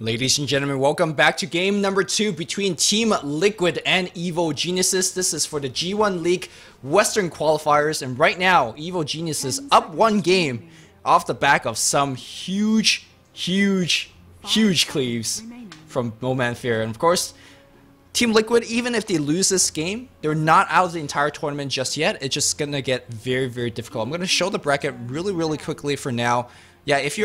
Ladies and gentlemen, welcome back to game number 2 between Team Liquid and Evil Geniuses. This is for the G1 League Western Qualifiers, and right now, Evil Geniuses up 1 game off the back of some huge cleaves from No Man Fear. And of course, Team Liquid, even if they lose this game, they're not out of the entire tournament just yet. It's just gonna get very difficult. I'm gonna show the bracket really quickly for now. Yeah, if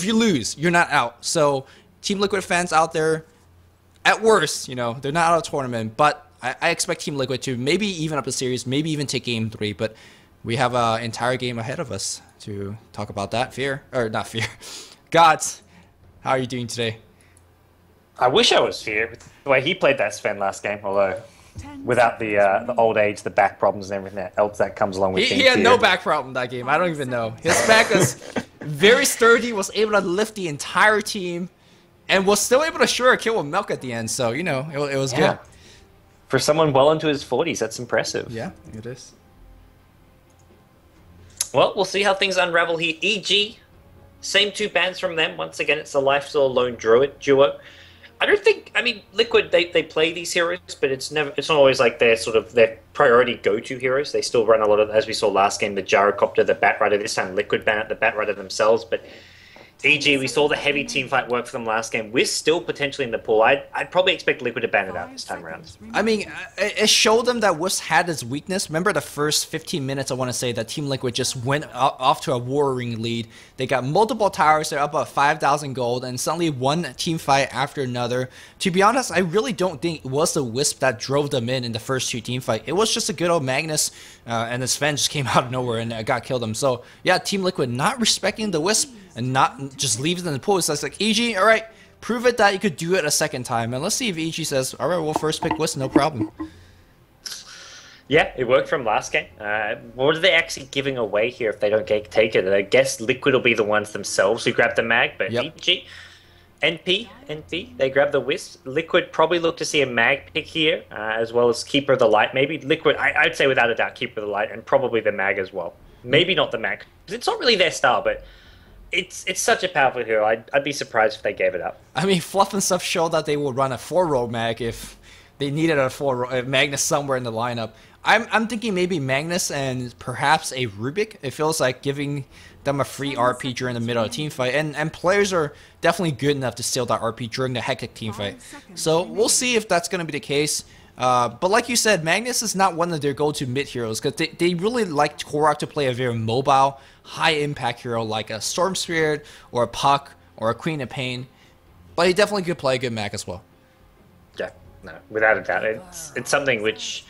you lose, you're not out. So, Team Liquid fans out there, at worst, you know, they're not out of the tournament. But I expect Team Liquid to maybe even up the series, maybe even take game 3. But we have an entire game ahead of us to talk about that. Not Fear. Gods, how are you doing today? I wish I was Fear with the way he played that Sven last game, although without the old age, the back problems and everything else that comes along with he had no back problem that game. I don't even know. His back was very sturdy, was able to lift the entire team, and was still able to sure a kill with Milk at the end. So, you know, it was good. For someone well into his 40s, that's impressive. Yeah, it is. Well, we'll see how things unravel here. EG, same 2 bans from them. Once again, it's the Lifesteal Lone Druid duo. I mean, Liquid, they play these heroes, but it's not always like their priority go-to heroes. They still run a lot of, as we saw last game, the Gyrocopter, the Batrider. This time Liquid ban at the Batrider themselves, but EG, we saw the heavy team fight work for them last game. We're still potentially in the pool. I'd probably expect Liquid to ban it out this time around. I mean, it showed them that Wisp had its weakness. Remember the first 15 minutes, I want to say, that Team Liquid just went off to a warring lead. They got multiple towers, they're up about 5,000 gold, and suddenly one team fight after another. To be honest, I really don't think it was the Wisp that drove them in the first 2 team fight. It was just a good old Magnus, and the Sven just came out of nowhere and got killed them. So, yeah, Team Liquid not respecting the Wisp and not just leaving it in the pool. So it's like, EG, alright, prove it that you could do it a second time. And let's see if EG says, alright, we'll first pick Wisp, no problem. Yeah, it worked from last game. What are they actually giving away here if they don't take it? I guess Liquid will be the ones themselves who grab the mag, but yep. EG, NP, they grab the Wisp. Liquid probably look to see a mag pick here, as well as Keeper of the Light. Maybe Liquid, I'd say without a doubt, Keeper of the Light, and probably the mag as well. Maybe not the mag, because it's not really their style, but it's such a powerful hero. I'd be surprised if they gave it up. I mean, Fluff and stuff showed that they would run a 4-row mag if they needed a 4-row Magnus somewhere in the lineup. I'm thinking maybe Magnus and perhaps a Rubik. It feels like giving them a free RP during the middle of the team fight. And players are definitely good enough to steal that RP during the hectic team fight. So we'll see if that's going to be the case. But like you said, Magnus is not one of their go-to mid heroes because they really like Korok to play a very mobile, high-impact hero like a Storm Spirit or a Puck or a Queen of Pain. But he definitely could play a good Mag as well. Yeah, no, without a doubt. It's something which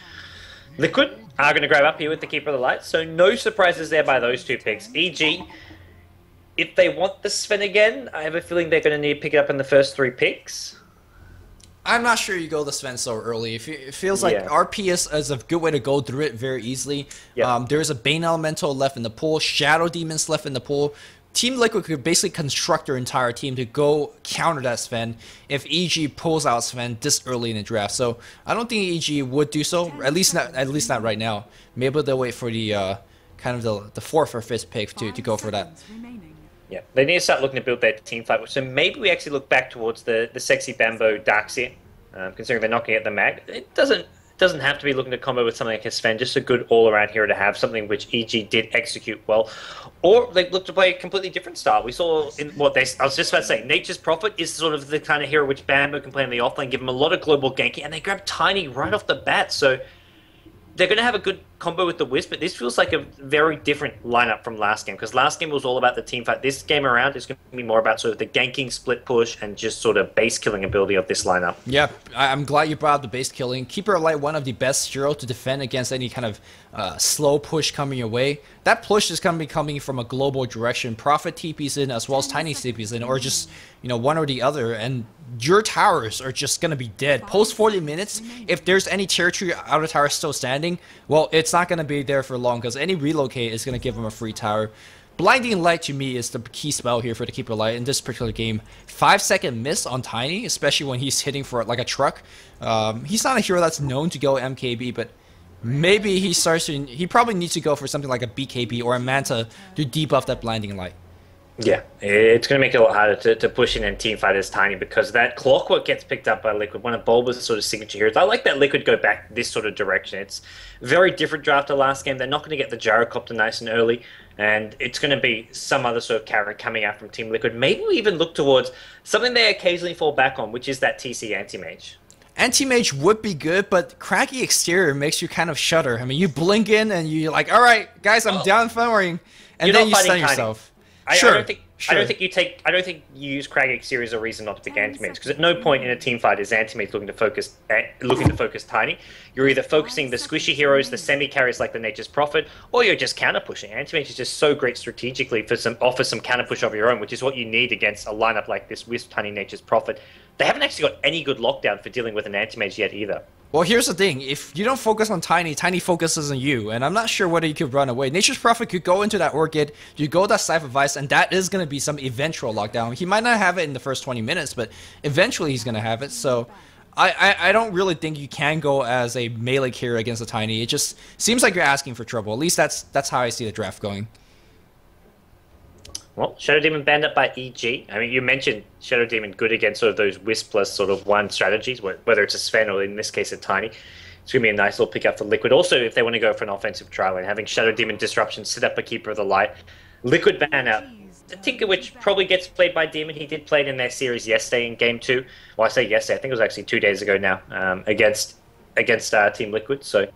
Liquid are going to grab up here with the Keeper of the Light. So no surprises there by those 2 picks. EG, if they want the Sven again, I have a feeling they're going to need to pick it up in the first 3 picks. I'm not sure you go the Sven so early. It feels like RP is a good way to go through it very easily. Yep. There's a Bane Elemental left in the pool, Shadow Demons left in the pool. Team Liquid could basically construct their entire team to go counter that Sven if EG pulls out Sven this early in the draft. So I don't think EG would do so, at least not right now. Maybe they'll wait for the kind of the 4th or 5th pick to go for that. Yeah, they need to start looking to build their team fight. So maybe we actually look back towards the sexy Bambo Darkseer, considering they're not going to get the mag. It doesn't have to be looking to combo with something like a Sven, just a good all-around hero to have, something which EG did execute well. Or they look to play a completely different style. We saw in I was just about to say, Nature's Prophet is sort of the kind of hero which Bambo can play in the offlane, give him a lot of global ganking, and they grab Tiny right off the bat. So they're going to have a good combo with the Wisp, but this feels like a very different lineup from last game, because last game was all about the team fight. This game around is going to be more about sort of the ganking, split push, and just sort of base killing ability of this lineup. Yeah, I'm glad you brought up the base killing. Keeper of Light, one of the best hero to defend against any kind of slow push coming your way. That push is going to be coming from a global direction. Prophet TP's in as well as Tiny TP's in, or just, you know, one or the other, and your towers are just going to be dead. Post 40 minutes, if there's any territory outer tower still standing, well, it's not going to be there for long because any relocate is going to give them a free tower. Blinding Light to me is the key spell here for the Keeper Light in this particular game. 5-second miss on Tiny, especially when he's hitting for like a truck. He's not a hero that's known to go MKB, but maybe he probably needs to go for something like a BKB or a Manta to debuff that Blinding Light. Yeah, it's going to make it a lot harder to push in and team fight as Tiny because that Clockwork gets picked up by Liquid, one of Bulba's sort of signature heroes. I like that Liquid go back this sort of direction. It's a very different draft to last game. They're not going to get the Gyrocopter nice and early, and it's going to be some other sort of carry coming out from Team Liquid. Maybe we even look towards something they occasionally fall back on, which is that TC Anti-Mage. Anti-Mage would be good, but craggy exterior makes you kind of shudder. I mean, you blink in and you're like, all right, guys, I'm down firing, and then you stun yourself. I don't think you use Crag Exterior as a reason not to pick Anti-Mage, because at no point in a team fight is Anti-Mage looking to focus Tiny. You're either focusing the squishy heroes, the semi carries like the Nature's Prophet, or you're just counter pushing. Anti-Mage is just so great strategically for offer some counter push of your own, which is what you need against a lineup like this with Tiny Nature's Prophet. They haven't actually got any good lockdown for dealing with an Anti-Mage yet either. Well, here's the thing. If you don't focus on Tiny, Tiny focuses on you. And I'm not sure whether you could run away. Nature's Prophet could go into that Orchid, you go that Scythe of Vice, and that is going to be some eventual lockdown. He might not have it in the first 20 minutes, but eventually he's going to have it. So I don't really think you can go as a melee carrier against a Tiny. It just seems like you're asking for trouble. At least that's how I see the draft going. Well, Shadow Demon banned up by EG. I mean, you mentioned Shadow Demon good against sort of those Wispless sort of one strategies, whether it's a Sven or in this case a Tiny. It's going to be a nice little pickup for Liquid. Also, if they want to go for an offensive trial and having Shadow Demon Disruption set up a Keeper of the Light, Liquid ban out Tinker, which probably gets played by Demon. He did play it in their series yesterday in Game 2. Well, I say yesterday, I think it was actually 2 days ago now, against Team Liquid. So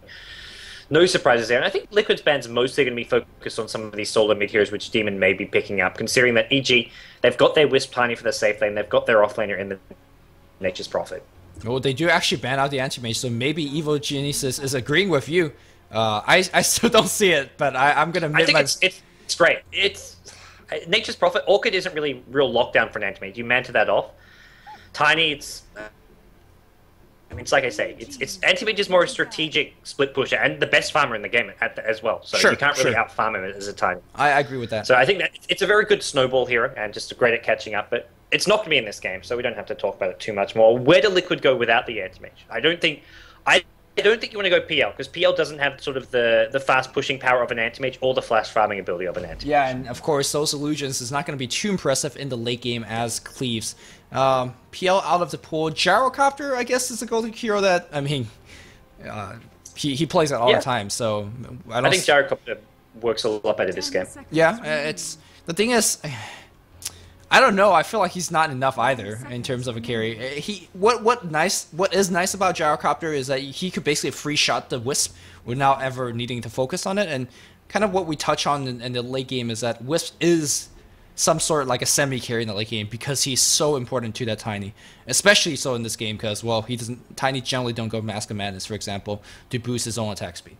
no surprises there. And I think Liquid's ban's mostly going to be focused on some of these solo mid heroes, which Demon may be picking up, considering that EG, they've got their Wisp Tiny for the safe lane, they've got their offlaner in the Nature's Prophet. Well, they do actually ban out the Anti-Mage, so maybe Evil Genesis is agreeing with you. I still don't see it, but I'm going to admit I think it's great. It's Nature's Prophet. Orchid isn't really real lockdown for an Anti-Mage. You manta that off. Tiny, it's like I say, it's Anti-Mage is more a strategic split pusher and the best farmer in the game as well. So you can't really out-farm him as a Tiny. I agree with that. So I think that it's a very good snowball hero and just great at catching up, but it's not going to be in this game, so we don't have to talk about it too much more. Where do Liquid go without the Anti-Mage? I don't think you want to go PL, because PL doesn't have sort of the fast pushing power of an Anti-Mage or the flash farming ability of an Anti-Mage. Yeah, and of course, those illusions is not going to be too impressive in the late game as Cleaves. PL out of the pool. Gyrocopter, I guess, is a golden hero that, I mean, he plays it all the time, so I think Gyrocopter works a lot better this game. Yeah, the thing is, I don't know. I feel like he's not enough either in terms of a carry. What is nice about Gyrocopter is that he could basically free shot the Wisp without ever needing to focus on it. And kind of what we touch on in the late game is that Wisp is some sort of like a semi carry in the late game because he's so important to that Tiny, especially so in this game because Tiny generally don't go Mask of Madness, for example, to boost his own attack speed.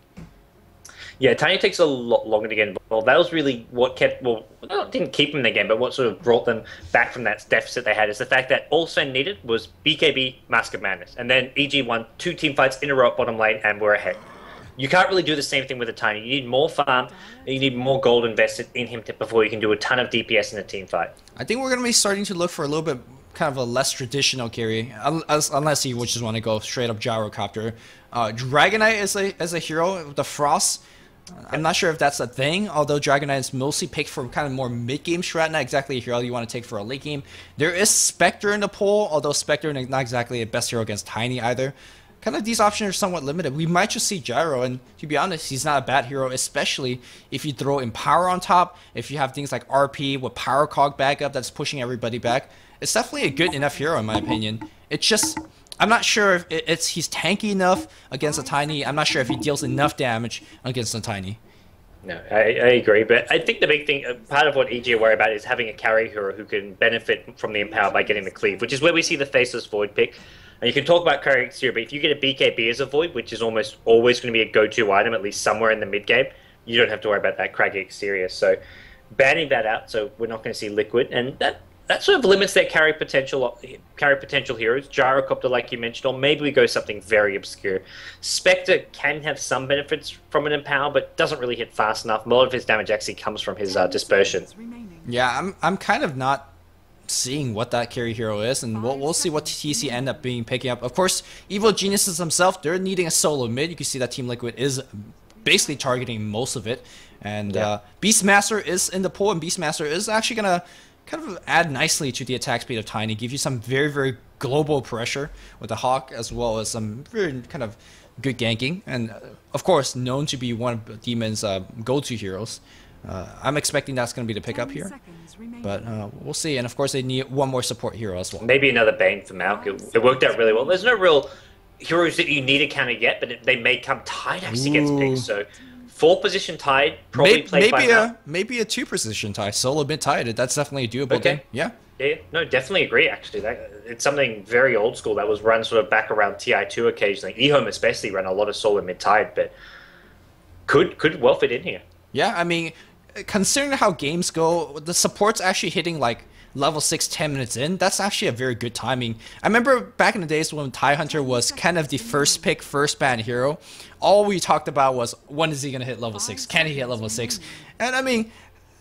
Yeah, Tiny takes a lot longer to get involved. That was really what didn't keep them in the game, but what sort of brought them back from that deficit they had is the fact that all Sven needed was BKB, Mask of Madness, and then EG won 2 team fights in a row at bottom lane and we're ahead. You can't really do the same thing with a Tiny. You need more farm, you need more gold invested in him before you can do a ton of DPS in a team fight. I think we're going to be starting to look for a little bit kind of a less traditional carry, unless you just want to go straight up Gyrocopter. Dragonite as a hero, the Frost. I'm not sure if that's a thing, although Dragonite is mostly picked for kind of more mid-game strat, not exactly a hero you want to take for a late game. There is Spectre in the pool, although Spectre is not exactly the best hero against Tiny either. Kind of these options are somewhat limited. We might just see Gyro, and to be honest, he's not a bad hero, especially if you throw in Power on top, if you have things like RP with Power Cog backup that's pushing everybody back. It's definitely a good enough hero in my opinion. It's just, I'm not sure if he's tanky enough against a Tiny. I'm not sure if he deals enough damage against a Tiny. No, I agree, but I think the big thing, part of what EG are worried about is having a carry hero who can benefit from the Empower by getting the cleave, which is where we see the Faceless Void pick. And you can talk about carry exterior, but if you get a BKB as a Void, which is almost always going to be a go-to item, at least somewhere in the mid-game, you don't have to worry about that craggy exterior. So banning that out, so we're not going to see Liquid, and that sort of limits their carry potential heroes. Gyrocopter, like you mentioned, or maybe we go something very obscure. Spectre can have some benefits from an Empower, but doesn't really hit fast enough. A lot of his damage actually comes from his dispersion. Yeah, I'm kind of not seeing what that carry hero is, and we'll see what TC end up picking up. Of course, Evil Geniuses themselves, they're needing a solo mid. You can see that Team Liquid is basically targeting most of it. And Yeah. Beastmaster is in the pool, and Beastmaster is actually going to kind of add nicely to the attack speed of Tiny, give you some very, very global pressure with the Hawk, as well as some very kind of good ganking. And of course, known to be one of Demon's go-to heroes. I'm expecting that's going to be the pickup here. But we'll see. And of course, they need one more support hero as well. Maybe another Bane for Malk. It worked out really well. There's no real heroes that you need to counter yet, but they may come. Tide actually gets picked, so 4 position Tide, probably played by Malk. Maybe a 2 position tie, solo mid Tide. That's definitely a doable game. Yeah. Yeah, no, definitely agree, actually. It's something very old school that was run sort of back around TI2 occasionally. eHome especially ran a lot of solo mid Tide, but could well fit in here. Yeah, I mean, considering how games go, the support's actually hitting like level 6 10 minutes in. That's actually a very good timing. I remember back in the days when Tidehunter was kind of the first pick, first ban hero. All we talked about was, when is he going to hit level 6? Can he hit level 6? And I mean,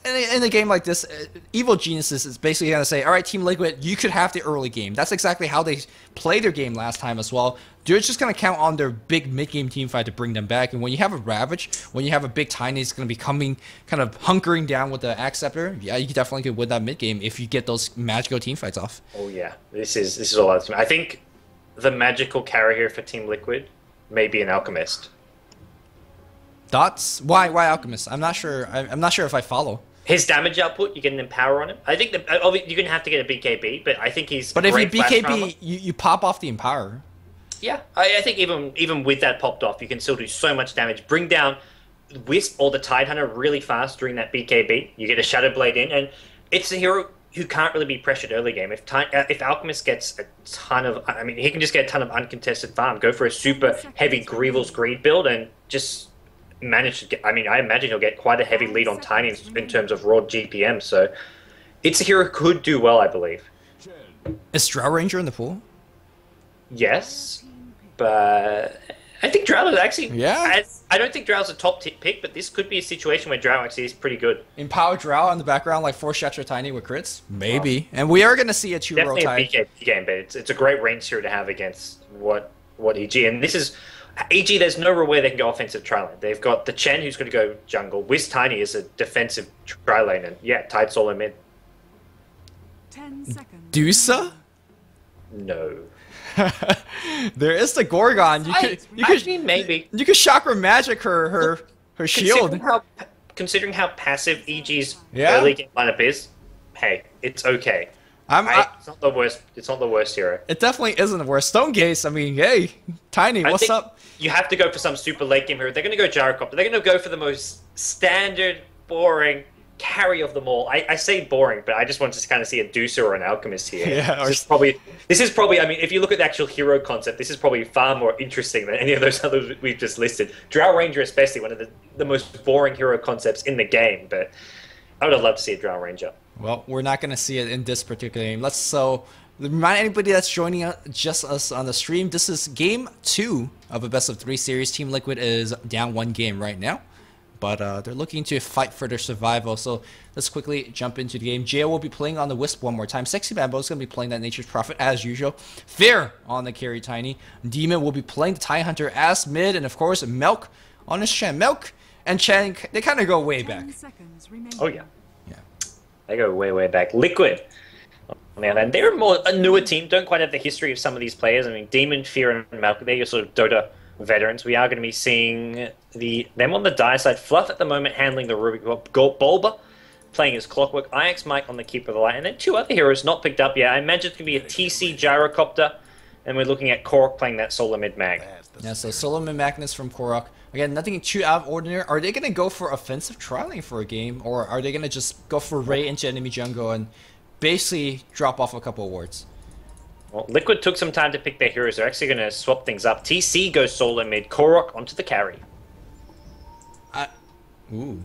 in a game like this, Evil Geniuses is basically going to say, all right, Team Liquid, you could have the early game. That's exactly how they played their game last time as well. They're just going to count on their big mid-game team fight to bring them back. And when you have a Ravage, when you have a big Tiny, it's going to be coming, kind of hunkering down with the Axe Scepter. Yeah, you definitely could win that mid-game if you get those magical team fights off. Oh yeah, this is all out. I think the magical carry here for Team Liquid may be an Alchemist. Thoughts? Why Alchemist? I'm not sure. I'm not sure if I follow. His damage output, you get an Empower on him. I think you're going to have to get a BKB, but I think he's. But if you BKB, you pop off the Empower. Yeah, I think even with that popped off, you can still do so much damage. Bring down Wisp or the Tidehunter really fast during that BKB. You get a Shadow Blade in, and it's a hero who can't really be pressured early game. If Alchemist gets a ton of, I mean, he can just get a ton of uncontested farm, go for a super heavy Grievel's Greed build, and just manage to get. I mean, I imagine he'll get quite a heavy lead on Tiny in terms of raw GPM. So it's a hero who could do well, I believe. Is Drow Ranger in the pool? Yes, but I think Drow is actually. Yeah. I don't think Drow's a top pick, but this could be a situation where Drow actually is pretty good. Empower Drow in the background, like 4 shots or Tiny with crits? Maybe. And we are going to see a 2-row Tide. Definitely a BKB game, but it's a great range hero to have against what EG. And this is. EG, there's no real way they can go offensive tri-lane. They've got the Chen, who's going to go jungle. Wiz Tiny is a defensive tri-lane. And yeah, Tide solo mid. 10 seconds. Dusa? No. There is the Gorgon. Maybe. You could Chakra Magic her shield. Considering how passive EG's Yeah. early game lineup is, hey, it's okay. It's not the worst. It's not the worst hero. It definitely isn't the worst. Stonegaze, I mean, hey, Tiny, what's up? You have to go for some super late game hero. They're going to go Gyrocopter. They're going to go for the most standard, boring carry of them all. I say boring, but I just want to kind of see a Deucer or an Alchemist here. Yeah, this is probably. I mean, if you look at the actual hero concept, this is probably far more interesting than any of those others we've just listed. Drow Ranger, especially one of the most boring hero concepts in the game. But I would have loved to see a Drow Ranger. Well, we're not going to see it in this particular game. Remind anybody that's joining us on the stream, this is game 2 of a best of 3 series. Team Liquid is down 1 game right now, but they're looking to fight for their survival. So let's quickly jump into the game. Jail will be playing on the Wisp one more time. Sexy Bambo is going to be playing that Nature's Prophet as usual. Fair on the carry Tiny. Demon will be playing the Tidehunter as mid, and of course Melk on his Chen. Melk and Chen, they kind of go way back. Oh yeah. They go way, way back. Liquid, and they're a newer team. Don't quite have the history of some of these players. I mean, Demon, Fear, and Malcolm, they're your sort of Dota veterans. We are going to be seeing them on the dire side. Fluff at the moment handling the Rubik. Bulba playing as Clockwork. IX Mike on the Keeper of the Light. And then 2 other heroes not picked up yet. I imagine it's going to be a TC Gyrocopter. And we're looking at Korok playing that Solo Mid Mag. Yeah, so Solo Mid Magnus from Korok. Again, nothing too out of ordinary. Are they going to go for offensive tri-lane for a game? Or are they going to just go for Ray into enemy jungle and basically drop off a couple of wards? Well, Liquid took some time to pick their heroes. They're actually going to swap things up. TC goes solo mid. Korok onto the carry. Ooh.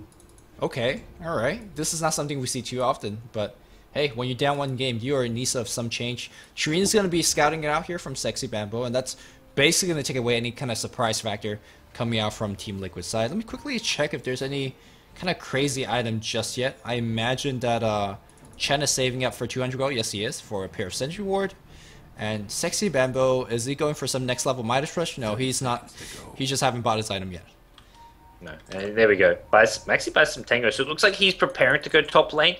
Okay. Alright. This is not something we see too often. But hey, when you're down 1 game, you are in need of some change. Shireen's going to be scouting it out here from Sexy Bamboo. And that's basically going to take away any kind of surprise factor coming out from Team Liquid side. Let me quickly check if there's any kind of crazy item just yet. I imagine that Chen is saving up for 200 gold. Yes, he is, for a pair of Sentry Ward. And Sexy Bamboo, is he going for some next level Midas Rush? No, he's not. He just haven't bought his item yet. No. There we go. Maxi buys some Tango, so it looks like he's preparing to go top lane,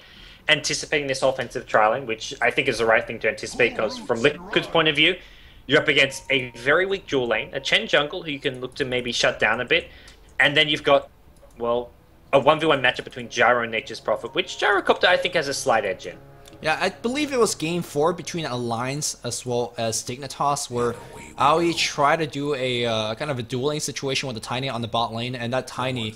anticipating this offensive trialing, which I think is the right thing to anticipate, because from Liquid's point of view, you're up against a very weak dual lane, a Chen jungle who you can look to maybe shut down a bit, and then you've got, well, a 1v1 matchup between Gyro and Nature's Prophet, which Gyrocopter I think has a slight edge in. Yeah, I believe it was game 4 between Alliance as well as Dignitas, where Aoi tried to do a kind of a dueling situation with the Tiny on the bot lane, and that Tiny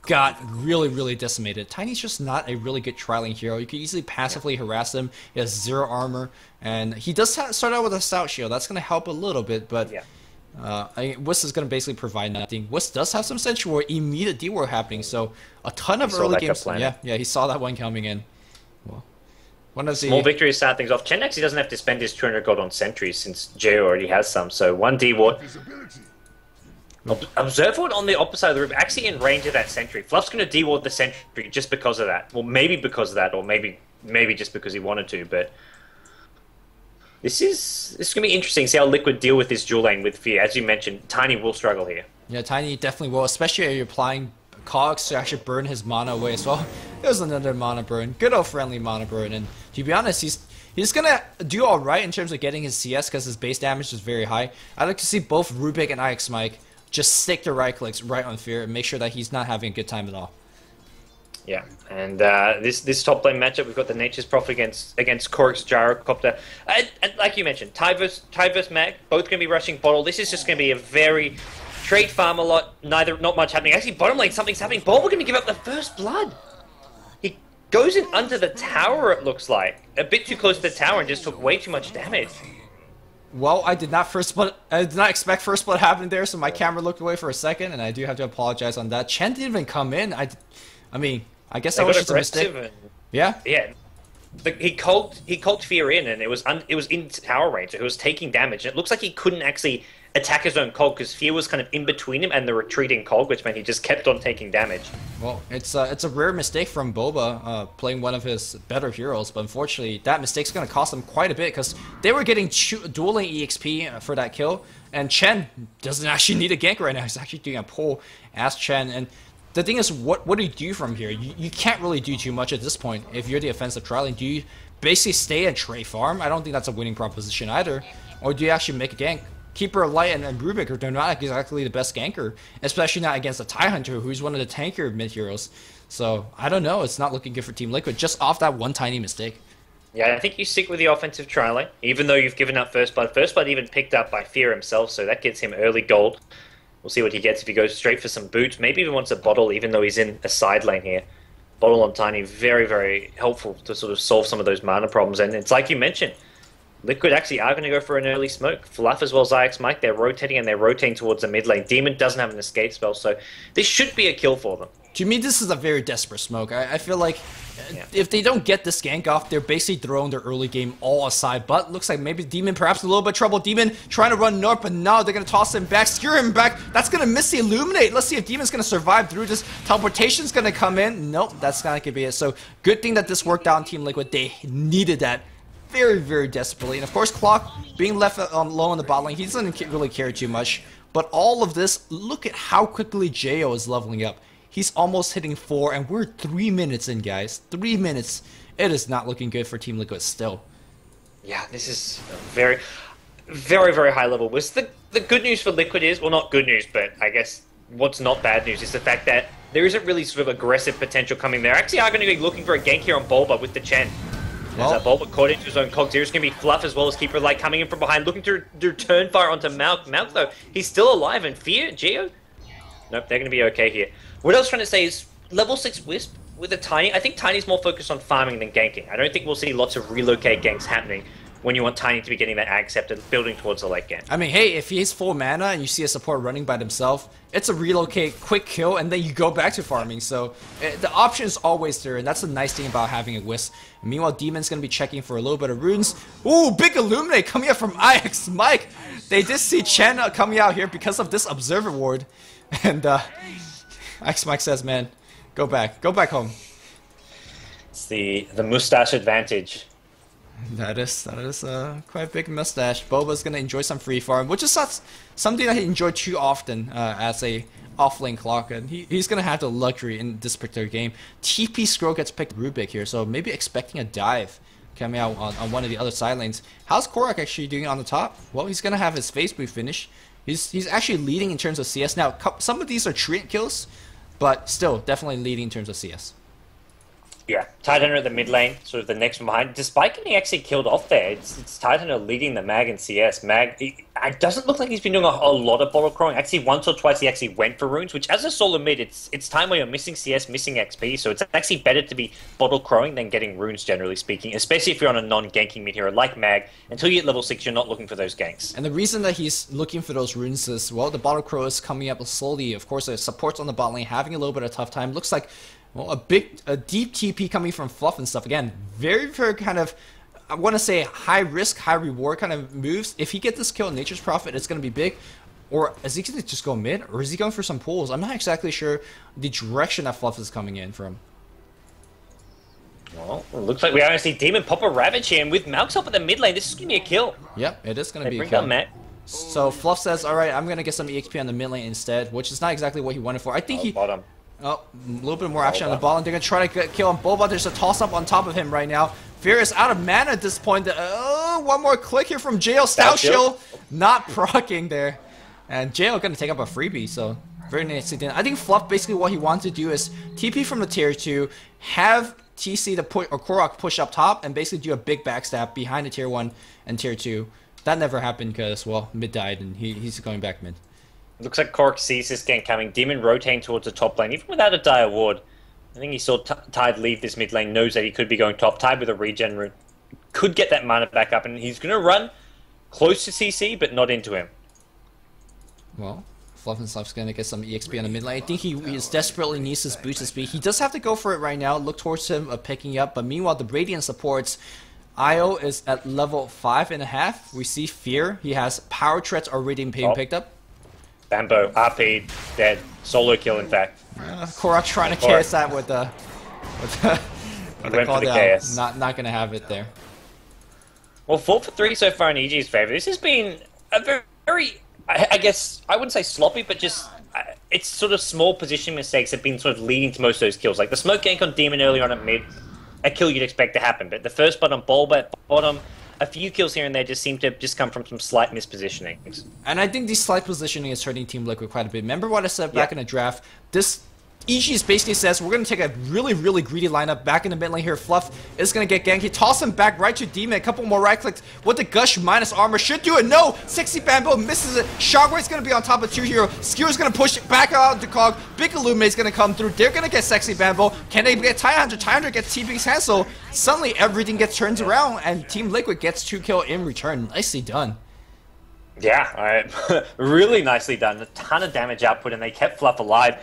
got really decimated. Tiny's just not a really good trialing hero. You can easily passively harass him. He has 0 armor, and he does start out with a stout shield. That's going to help a little bit, but Wisp is going to basically provide nothing. Wisp does have some Sentry Ward, immediate D-Ward happening, so a ton of early games. Yeah, he saw that one coming in. Well, small victory to start things off. Chen actually doesn't have to spend his 200 gold on sentries since Jay already has some, so 1 D-Ward. Observe Ward on the opposite side of the room, actually in range of that sentry. Fluff's going to D-Ward the sentry just because of that. Well, maybe because of that, or maybe just because he wanted to, but this is going to be interesting to see how Liquid deal with this dual lane with Fear. As you mentioned, Tiny will struggle here. Yeah, Tiny definitely will, especially if you're applying Cogs to actually burn his mana away as well. There's another mana burn. Good old friendly mana burn, and to be honest, he's gonna do alright in terms of getting his CS because his base damage is very high. I'd like to see both Rubik and IX Mike just stick their right clicks right on Fear and make sure that he's not having a good time at all. Yeah, and this top lane matchup, we've got the Nature's Prophet against Korik's Gyrocopter. And like you mentioned, Ty versus Mag, both going to be rushing bottle. This is just going to be a very trade farm a lot, not much happening. Actually, bottom lane, something's happening. Bulba going to give up the first blood. He goes in under the tower, it looks like. A bit too close to the tower and just took way too much damage. Well, I did not expect first blood happening there, so my camera looked away for a second, and I do have to apologize on that. Chen didn't even come in. I mean, I guess that was just a mistake. Yeah. He called Fear in, and it was in tower range, so he was taking damage. And it looks like he couldn't actually attack his own Cog because Fear was kind of in between him and the retreating Cog, which meant he just kept on taking damage. Well, it's a rare mistake from Boba playing one of his better heroes, but unfortunately that mistake's going to cost him quite a bit because they were getting dueling EXP for that kill, and Chen doesn't actually need a gank right now. He's actually doing a pull as Chen, and the thing is, what do you do from here? You can't really do too much at this point if you're the offensive trialing. Do you basically stay and trade farm? I don't think that's a winning proposition either. Or do you actually make a gank? Keeper, Light, and Rubik are not exactly the best ganker, especially not against a TIE Hunter, who's one of the tankier mid-heroes. So, I don't know. It's not looking good for Team Liquid, just off that one tiny mistake. Yeah, I think you stick with the offensive trialing, even though you've given up First Blood. First Blood even picked up by Fear himself, so that gets him early gold. We'll see what he gets if he goes straight for some boots. Maybe even wants a bottle, even though he's in a side lane here. Bottle on Tiny, very helpful to sort of solve some of those mana problems. And it's like you mentioned, Liquid actually are going to go for an early smoke. Fluff as well as IX Mike, they're rotating and they're rotating towards the mid lane. Demon doesn't have an escape spell, so this should be a kill for them. To me, this is a very desperate smoke. I feel like if they don't get this gank off, they're basically throwing their early game all aside. But looks like maybe Demon perhaps a little bit of trouble. Demon trying to run north, but now they're going to toss him back, skewer him back. That's going to miss the Illuminate. Let's see if Demon's going to survive through this. Teleportation's going to come in. Nope, that's not going to be it. So good thing that this worked out on Team Liquid. They needed that very desperately. And of course, Clock being left low on the bot lane, he doesn't really care too much. But all of this, look at how quickly Jo is leveling up. He's almost hitting 4, and we're 3 minutes in, guys. 3 minutes. It is not looking good for Team Liquid still. Yeah, this is very high level. The good news for Liquid is, well, not good news, but I guess what's not bad news is the fact that there isn't really sort of aggressive potential coming there. Actually, are going to be looking for a gank here on Bulba with the Chen. As Bulba caught into his own cogs. Here's going to be Fluff as well as Keeper Light coming in from behind, looking to return fire onto Malk. Malk, though, he's still alive. And Fear, Geo? Nope, they're going to be okay here. What I was trying to say is, level 6 Wisp with a Tiny, I think Tiny's more focused on farming than ganking. I don't think we'll see lots of relocate ganks happening when you want Tiny to be getting that ag scepter, building towards the late game. I mean, hey, if he's full mana and you see a support running by themselves, it's a relocate, quick kill, and then you go back to farming. So the option is always there, and that's the nice thing about having a Wisp. And meanwhile, Demon's going to be checking for a little bit of runes. Ooh, big Illuminate coming out from IX Mike. They did see Chen coming out here because of this Observer Ward. And IX Mike says, man, go back home. It's the mustache advantage. That is quite a big mustache. Boba's gonna enjoy some free farm, which is not something that he enjoyed too often as a off-lane clock, and he's going to have the luxury in this particular game. TP Scroll gets picked Rubik here, so maybe expecting a dive coming out on one of the other side lanes. How's Korak actually doing on the top? Well, he's going to have his face boot finish. He's actually leading in terms of CS. Now, some of these are treant kills, but still, definitely leading in terms of CS. Yeah, Tidehunter at the mid lane, sort of the next one behind. Despite getting actually killed off there, it's Tidehunter leading the Mag in CS. Mag, it doesn't look like he's been doing a lot of bottle crowing. Actually, once or twice he actually went for runes, which as a solo mid, it's time where you're missing CS, missing XP, so it's actually better to be bottle crowing than getting runes, generally speaking, especially if you're on a non-ganking mid hero like Mag. Until you hit level 6, you're not looking for those ganks. And the reason that he's looking for those runes is, well, the bottle crow is coming up slowly. Of course, the supports on the bot lane having a little bit of a tough time. Looks like, well, a deep TP coming from Fluff and stuff. Again, very, very kind of, I want to say, high risk, high reward kind of moves. If he gets this kill, Nature's Prophet, it's going to be big. Or is he going to just go mid? Or is he going for some pulls? I'm not exactly sure the direction that Fluff is coming in from. Well, it looks like we are going to see Demon pop a Ravage here, and with Malx up at the mid lane, this is going to be a kill. Yep, it is going to be a bring kill. down Matt. So Fluff says, alright, I'm going to get some EXP on the mid lane instead, which is not exactly what he wanted for. I think he... Bottom. Oh, a little bit more action on the ball, and they're going to try to kill him. Boba, there's a toss-up on top of him right now. Fear is out of mana at this point. One more click here from Jail. Stout Shield not proccing there. And Jail going to take up a freebie, so very nicely done. I think Fluff, basically what he wants to do is TP from the tier 2, have TC or Korok push up top, and basically do a big backstab behind the tier 1 and tier 2. That never happened because, well, mid died, and he's going back mid. Looks like Korok sees this gank coming. Demon rotating towards the top lane, even without a dire ward. I think he saw Tide leave this mid lane, knows that he could be going top. Tide with a regen rune could get that mana back up, and he's going to run close to CC, but not into him. Well, Fluff and Stuff's going to get some EXP on the mid lane. I think he desperately needs his boost of speed. He does have to go for it right now, look towards him picking up, but meanwhile, the Radiant supports. Io is at level 5.5. We see Fear. He has power threats already being picked up. Bambo, RP, dead. Solo kill, in fact. Korok trying to KS that with the call down. Not gonna have it there. Well, 4 for 3 so far in EG's favor. This has been a very, I guess, I wouldn't say sloppy, but just, it's sort of small position mistakes have been sort of leading to most of those kills. Like the smoke gank on Demon earlier on at mid, a kill you'd expect to happen. But the first button on Bulba at bottom, a few kills here and there just seem to just come from some slight mispositionings. And I think this slight positioning is hurting Team Liquid quite a bit. Remember what I said back in the draft? This EG basically says we're going to take a really, really greedy lineup back in the mid lane here. Fluff is going to get ganked. He tosses him back right to Demon. A couple more right clicks with the Gush minus armor. Should do it. No! Sexy Bamboo misses it. Shockwave's going to be on top of 2 hero. Skewer's going to push it back out to Cog. Big Illuminate's going to come through. They're going to get Sexy Bamboo. Can they get Tidehunter? Tidehunter gets TP's cancel. Suddenly everything gets turned around and Team Liquid gets 2 kills in return. Nicely done. Yeah, really nicely done. A ton of damage output, and they kept Fluff alive.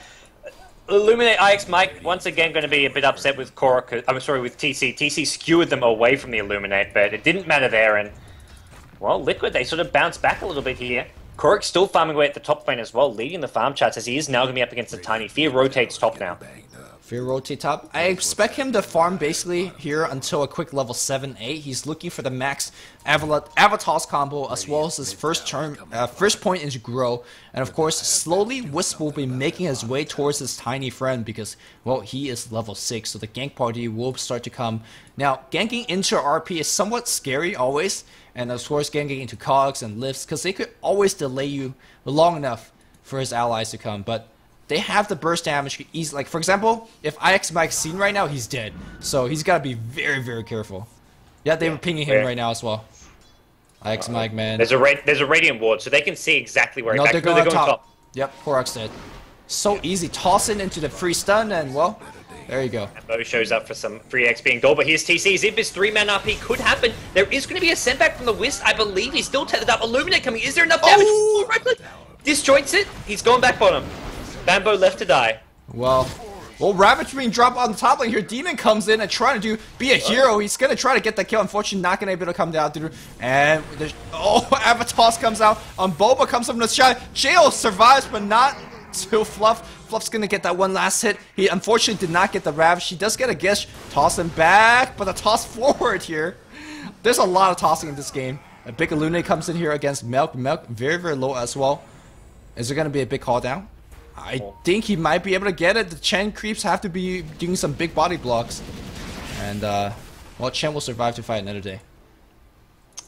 Illuminate IX Mike once again going to be a bit upset with Korok. I'm sorry, with TC. TC skewered them away from the Illuminate, but it didn't matter there. And well, Liquid, they sort of bounced back a little bit here. Korok still farming away at the top lane as well, leading the farm charts as he is now going to be up against the Tiny. Fear rotates top now. Fear rotate top. I expect him to farm basically here until a quick level 7-8. He's looking for the max Avatar's combo as well as his first point into grow. And of course, slowly Wisp will be making his way towards his tiny friend because, well, he is level 6. So the gank party will start to come. Now, ganking into RP is somewhat scary always. And of course, ganking into cogs and lifts because they could always delay you long enough for his allies to come. But they have the burst damage. He's like, for example, if IX Mike's seen right now, he's dead. So he's got to be very, very careful. Yeah, they were pinging him right now as well. IX Mike, man. There's a Radiant ward, so they can see exactly where no, he's they're going top. Yep, Korok's dead. So easy. Toss it into the free stun, and well, there you go. Bo shows up for some free XP and gold, but here's TC. Zip's 3-man RP could happen. There is going to be a send back from the Wisp. I believe he's still tethered up. Illuminate coming. Is there enough damage? Oh, right click. Disjoints it. He's going back bottom. Bambo left to die. Well, Ravage being dropped on the top lane here. Demon comes in and trying to be a hero. He's going to try to get the kill. Unfortunately, not going to be able to come down through. And there's, Avatar comes out. Boba comes up from the shot. Jail survives, but not to Fluff. Fluff's going to get that one last hit. He unfortunately did not get the Ravage. He does get a Gish. Toss him back, but a toss forward here. There's a lot of tossing in this game. A big Illuminate comes in here against Milk. Milk very, very low as well. Is there going to be a big call down? I think he might be able to get it. The Chen creeps have to be doing some big body blocks. And, well, Chen will survive to fight another day.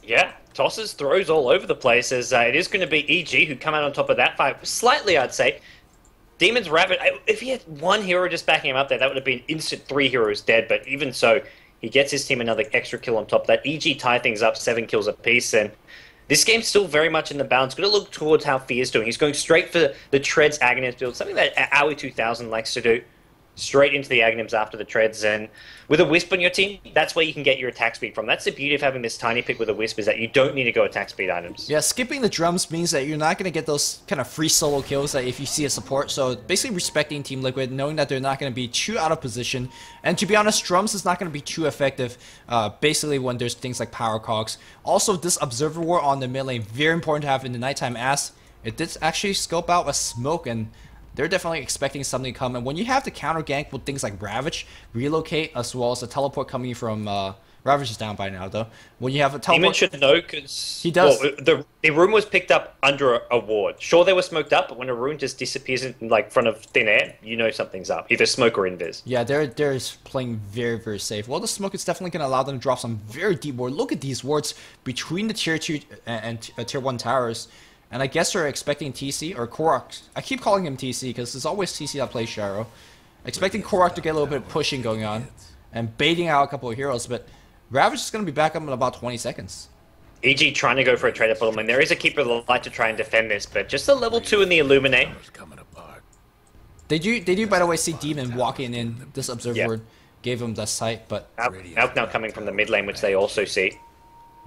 Yeah, tosses, throws all over the place as it is going to be EG who come out on top of that fight. Slightly, I'd say. Demon's Rabbit, if he had one hero just backing him up there, that would have been instant 3 heroes dead. But even so, he gets his team another extra kill on top of that. EG tie things up, 7 kills apiece. And this game's still very much in the balance. Going to look towards how Fear's doing. He's going straight for the Treads Aghanims build, something that Aoi 2000 likes to do. Straight into the Aghanims after the Treads, and with a Wisp on your team, that's where you can get your attack speed from. That's the beauty of having this tiny pick with a Wisp, is that you don't need to go attack speed items. Yeah, skipping the drums means that you're not going to get those kind of free solo kills that if you see a support, so basically respecting Team Liquid, knowing that they're not going to be too out of position, and to be honest, drums is not going to be too effective, basically when there's things like power cogs. Also, this Observer Ward on the mid lane, very important to have in the nighttime, as it did actually scope out a smoke, and they're definitely expecting something to come. And when you have the counter gank with things like Ravage, Relocate, as well as the teleport coming from Ravage is down by now though. When you have a teleport, Demon should know because he does. Well, the rune was picked up under a ward. Sure, they were smoked up, but when a rune just disappears in like front of thin air, you know something's up. Either smoke or invis. Yeah, they're playing very, very safe. Well, the smoke is definitely going to allow them to drop some very deep ward. Look at these wards between the tier 2 and tier 1 towers. And I guess they're expecting TC or Korok. I keep calling him TC because it's always TC that plays Sharo. Expecting Korok to get a little bit of pushing going on and baiting out a couple of heroes, but Ravage is going to be back up in about 20 seconds. EG trying to go for a trade up bottom lane. There is a Keeper of the Light to try and defend this, but just a level 2 in the Illuminate. They do by the way see Demon walking in. This Observer Ward gave him the sight, but Elk now coming from the mid lane, which they also see.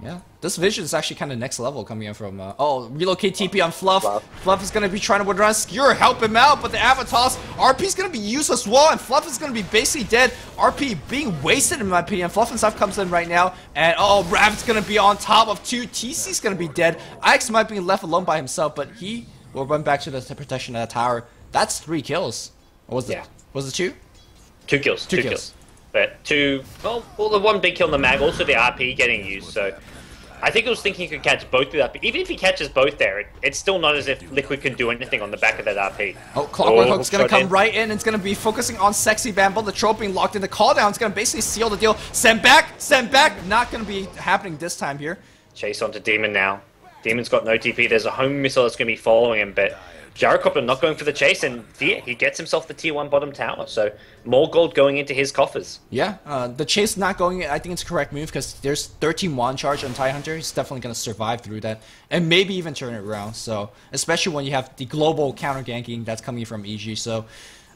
yeah, this vision is actually kind of next level coming in from, oh, relocate TP on Fluff. Fluff is going to be trying to win around Skewer, help him out, but the Avatos, RP is going to be used as well, and Fluff is going to be basically dead. RP being wasted in my opinion. Fluff and stuff comes in right now, and oh, Rav's going to be on top of 2. TC's going to be dead. Ix might be left alone by himself, but he will run back to the protection of the tower. That's 3 kills. Or was it? Was it 2? 2 kills. 2 kills. But 2, well, the 1 big kill in the mag, also the RP getting used, so I think it was thinking he could catch both with RP. Even if he catches both there, it's still not as if Liquid can do anything on the back of that RP. Oh, Clockwork Hook's going to come right in. It's going to be focusing on Sexy Bamble. The trope being locked in. The cooldown is going to basically seal the deal. Send back! Not going to be happening this time here. Chase onto Demon now. Demon's got no TP. There's a home missile that's going to be following him, but Gyrocopter not going for the chase, and he gets himself the tier 1 bottom tower, so more gold going into his coffers. Yeah, the chase not going, I think it's a correct move, because there's 13 wand charge on Tidehunter. He's definitely going to survive through that, and maybe even turn it around, so especially when you have the global counter ganking that's coming from EG, so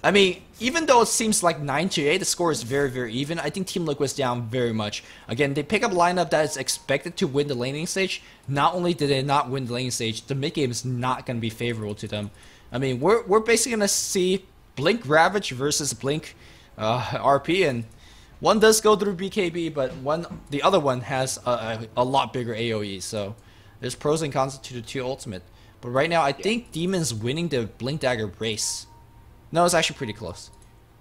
I mean, even though it seems like 9-8, the score is very, very even. I think Team Liquid's down very much. Again, they pick up a lineup that is expected to win the laning stage. Not only did they not win the laning stage, the mid game is not going to be favorable to them. I mean, we're basically going to see Blink Ravage versus Blink RP, and one does go through BKB, but the other one has a lot bigger AoE. So there's pros and cons to the 2 ultimate. But right now, I think Demon's winning the Blink Dagger race. No, it's actually pretty close.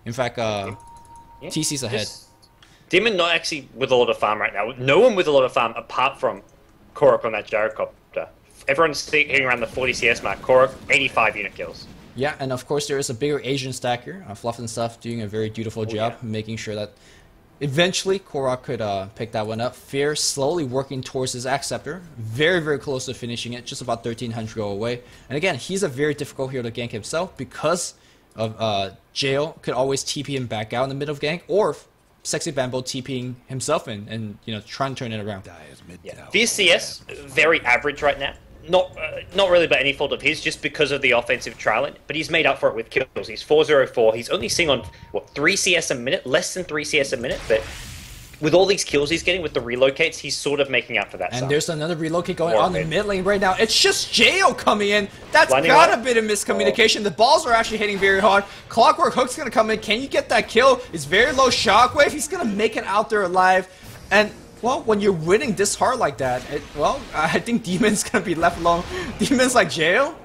In fact, TC's ahead. Demon not actually with a lot of farm right now. No one with a lot of farm apart from Korok on that Gyrocopter. Everyone's hitting around the 40 CS mark. Korok, 85 unit kills. Yeah, and of course there is a bigger Asian stacker. Fluff and stuff doing a very dutiful job, making sure that eventually Korok could pick that one up. Fear slowly working towards his Axe Scepter. Very, very close to finishing it. Just about 1,300 go away. And again, he's a very difficult hero to gank himself because of Jail could always TP him back out in the middle of gank, or Sexy Bamble TPing himself in and trying to turn it around. Fear CS very average right now. Not really by any fault of his, just because of the offensive trialing, but he's made up for it with kills. He's 404. He's only seeing on 3 CS a minute, less than 3 CS a minute, but with all these kills he's getting with the relocates, he's sort of making up for that. And there's another relocate going on the mid lane right now. It's just Jail coming in. That's got a bit of miscommunication. The balls are actually hitting very hard. Clockwork Hook's going to come in. Can you get that kill? It's very low shockwave. He's going to make it out there alive. And, well, when you're winning this hard like that, I think Demon's going to be left alone. Demon's like, Jail?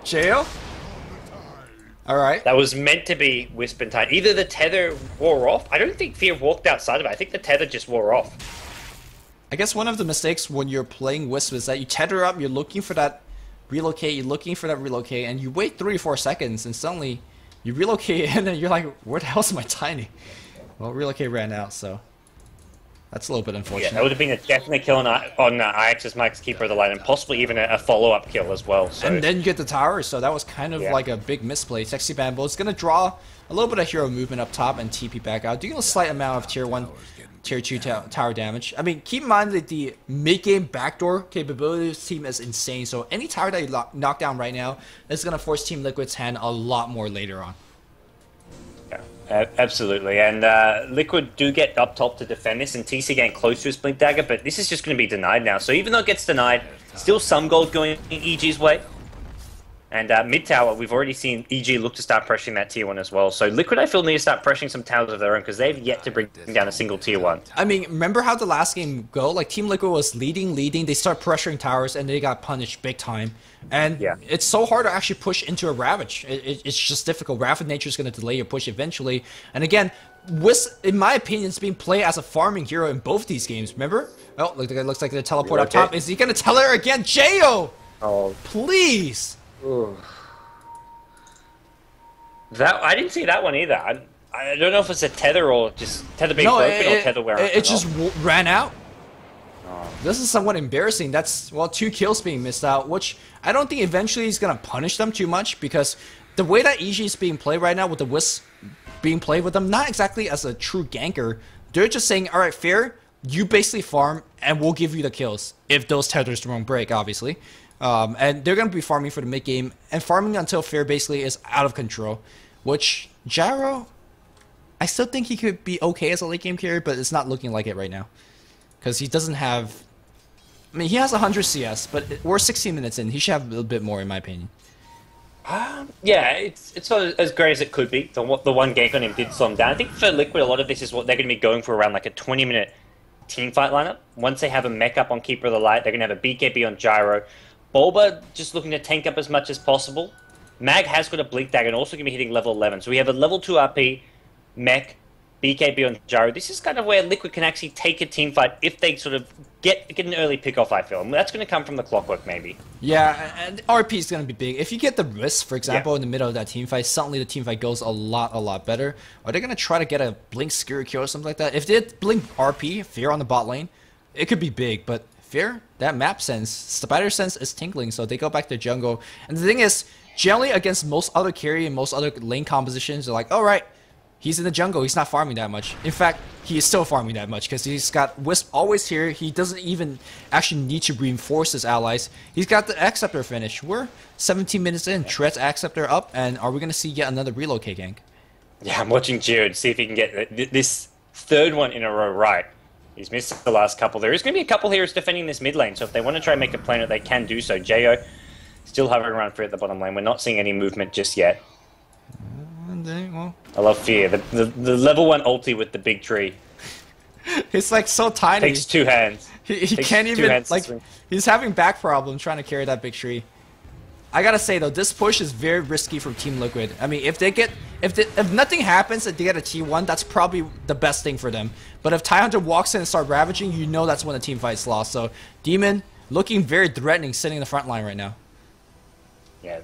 Alright. That was meant to be Wisp and Tide. Either the tether wore off. I don't think Fear walked outside of it. I think the tether just wore off. I guess one of the mistakes when you're playing Wisp is that you tether up, you're looking for that relocate, and you wait 3 or 4 seconds, and suddenly You relocate in and you're like, where the hell's my Tiny? Well, relocate ran out, so that's a little bit unfortunate. Yeah, that would have been a definite kill on IX's Mike's Keeper of the Light, and possibly even a follow-up kill as well. So. And then you get the tower, so that was kind of like a big misplay. Sexy Bamboo is going to draw a little bit of hero movement up top and TP back out, doing a slight amount of tier 1, tier 2 tower damage. I mean, keep in mind that the mid-game backdoor capability of this team is insane, so any tower that you knock down right now is going to force Team Liquid's hand a lot more later on. Absolutely, and Liquid do get up top to defend this, and TC getting close to his Blink Dagger, but this is just going to be denied now. So even though it gets denied, still some gold going in EG's way. And mid tower, we've already seen EG look to start pressuring that tier 1 as well. So Liquid, I feel, need to start pressuring some towers of their own, because they've yet to bring down a single tier 1. I mean, remember how the last game go? Like, Team Liquid was leading, they start pressuring towers, and they got punished big time. And it's so hard to actually push into a Ravage. It's just difficult. Ravage nature is going to delay your push eventually. And again, Wisp, in my opinion, is being played as a farming hero in both these games. Remember? Oh, looks like the teleport up top. Is he going to tell her again? J.O.! Oh, please! Ooh. That I didn't see that one either. I don't know if it's a tether or just tether being broken or tether wearing. It just ran out. Oh. This is somewhat embarrassing. That's, well, 2 kills being missed out, which I don't think eventually he's going to punish them too much, because the way that EG is being played right now with the Wisp being played with them, not exactly as a true ganker, they're just saying, alright, Fair, you basically farm and we'll give you the kills if those tethers don't break, obviously. And they're going to be farming for the mid game and farming until Fair basically is out of control, which Gyro, I still think he could be okay as a late game carry, but it's not looking like it right now. Because he doesn't have... I mean, he has 100 CS, but we're 16 minutes in. He should have a little bit more, in my opinion. Yeah, it's not as great as it could be. The one gank on him did slow him down. I think for Liquid, a lot of this is what they're going to be going for around like a 20-minute team fight lineup. Once they have a mech up on Keeper of the Light, they're going to have a BKB on Gyro. Bulba just looking to tank up as much as possible. Mag has got a Blink Dagger and also going to be hitting level 11. So we have a level 2 RP, mech, BKB on Gyro. This is kind of where Liquid can actually take a team fight if they sort of get an early pick-off, I feel. And that's going to come from the clockwork, maybe. Yeah, and RP is going to be big. If you get the Wisp, for example, in the middle of that team fight, suddenly the team fight goes a lot better. Are they going to try to get a Blink Skewer kill or something like that? If they Blink RP, Fear on the bot lane, it could be big, but Fear, that map sense, Spider sense is tingling, so they go back to jungle. And the thing is, generally against most other carry and most other lane compositions, they're like, alright, he's in the jungle, he's not farming that much. In fact, he is still farming that much because he's got Wisp always here. He doesn't even actually need to reinforce his allies. He's got the Acceptor finish. We're 17 minutes in, Tread's Acceptor up, and are we going to see yet another relocate gank? Yeah, I'm watching Jared see if he can get this third one in a row right. He's missed the last couple. There is going to be a couple heroes defending this mid lane, so if they want to try and make a plan, they can do so. Jo still hovering around Fear at the bottom lane. We're not seeing any movement just yet. Well, I love Fear. The level 1 ulti with the big tree. It's like so tiny. Takes 2 hands. He can't even, like, he's having back problems trying to carry that big tree. I gotta say though, this push is very risky from Team Liquid. I mean, if nothing happens and they get a T1, that's probably the best thing for them. But if Tidehunter walks in and starts ravaging, you know that's when the team fight's lost. So Demon looking very threatening, sitting in the front line right now. Yeah,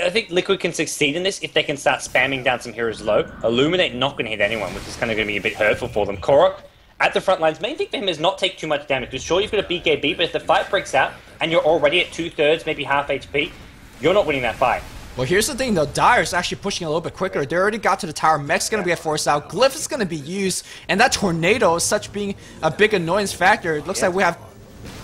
I think Liquid can succeed in this if they can start spamming down some heroes low. Illuminate not going to hit anyone, which is kind of going to be a bit hurtful for them. Korok at the front lines, main thing for him is not take too much damage. Because sure, you've got a BKB, but if the fight breaks out and you're already at 2/3, maybe half HP, you're not winning that fight. Well, here's the thing though, Dire's actually pushing a little bit quicker. They already got to the tower. Mech's going to be forced out. Glyph is going to be used. And that tornado is such being a big annoyance factor. It looks like we have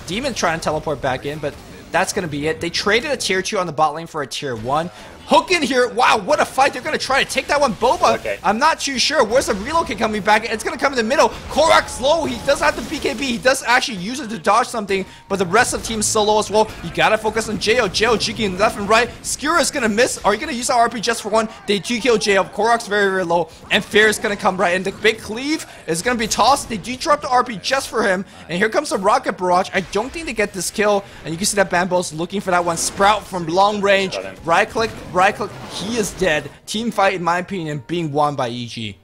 Demon trying to teleport back in, but that's going to be it. They traded a tier 2 on the bot lane for a tier 1. Hook in here. Wow, what a fight. They're going to try to take that one. Boba, okay. I'm not too sure. Where's the relocate coming back? It's going to come in the middle. Korok's low. He does have the BKB. He does actually use it to dodge something, but the rest of the team's so low as well. You got to focus on Jo. Jo jigging left and right. Skewer is going to miss. Are you going to use our RP just for one? They do kill Jo. Korok's very low, and Fair is going to come right in. The big cleave is going to be tossed. They do drop the RP just for him, and here comes the Rocket Barrage. I don't think they get this kill, and you can see that Bambo's looking for that one. Sprout from long range. Right click. He is dead. Team fight, in my opinion, being won by EG.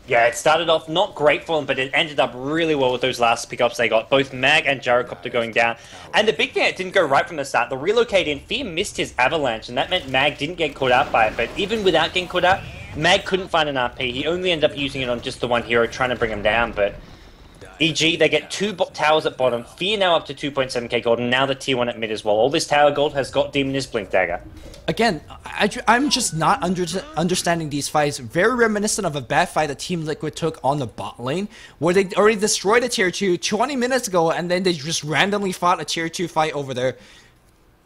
Yeah, it started off not great for them, but it ended up really well with those last pickups they got. Both Mag and Gyrocopter going down. And the big thing, it didn't go right from the start. The relocate in, Fear missed his avalanche, and that meant Mag didn't get caught out by it. But even without getting caught out, Mag couldn't find an RP. He only ended up using it on just the one hero, trying to bring him down. But EG, they get 2 towers at bottom. Fear now up to 2.7k gold, and now the tier 1 at mid as well. All this tower gold has got Demon his Blink Dagger. Again, I'm just not understanding these fights. Very reminiscent of a bad fight that Team Liquid took on the bot lane, where they already destroyed a tier 2 20 minutes ago, and then they just randomly fought a tier 2 fight over there.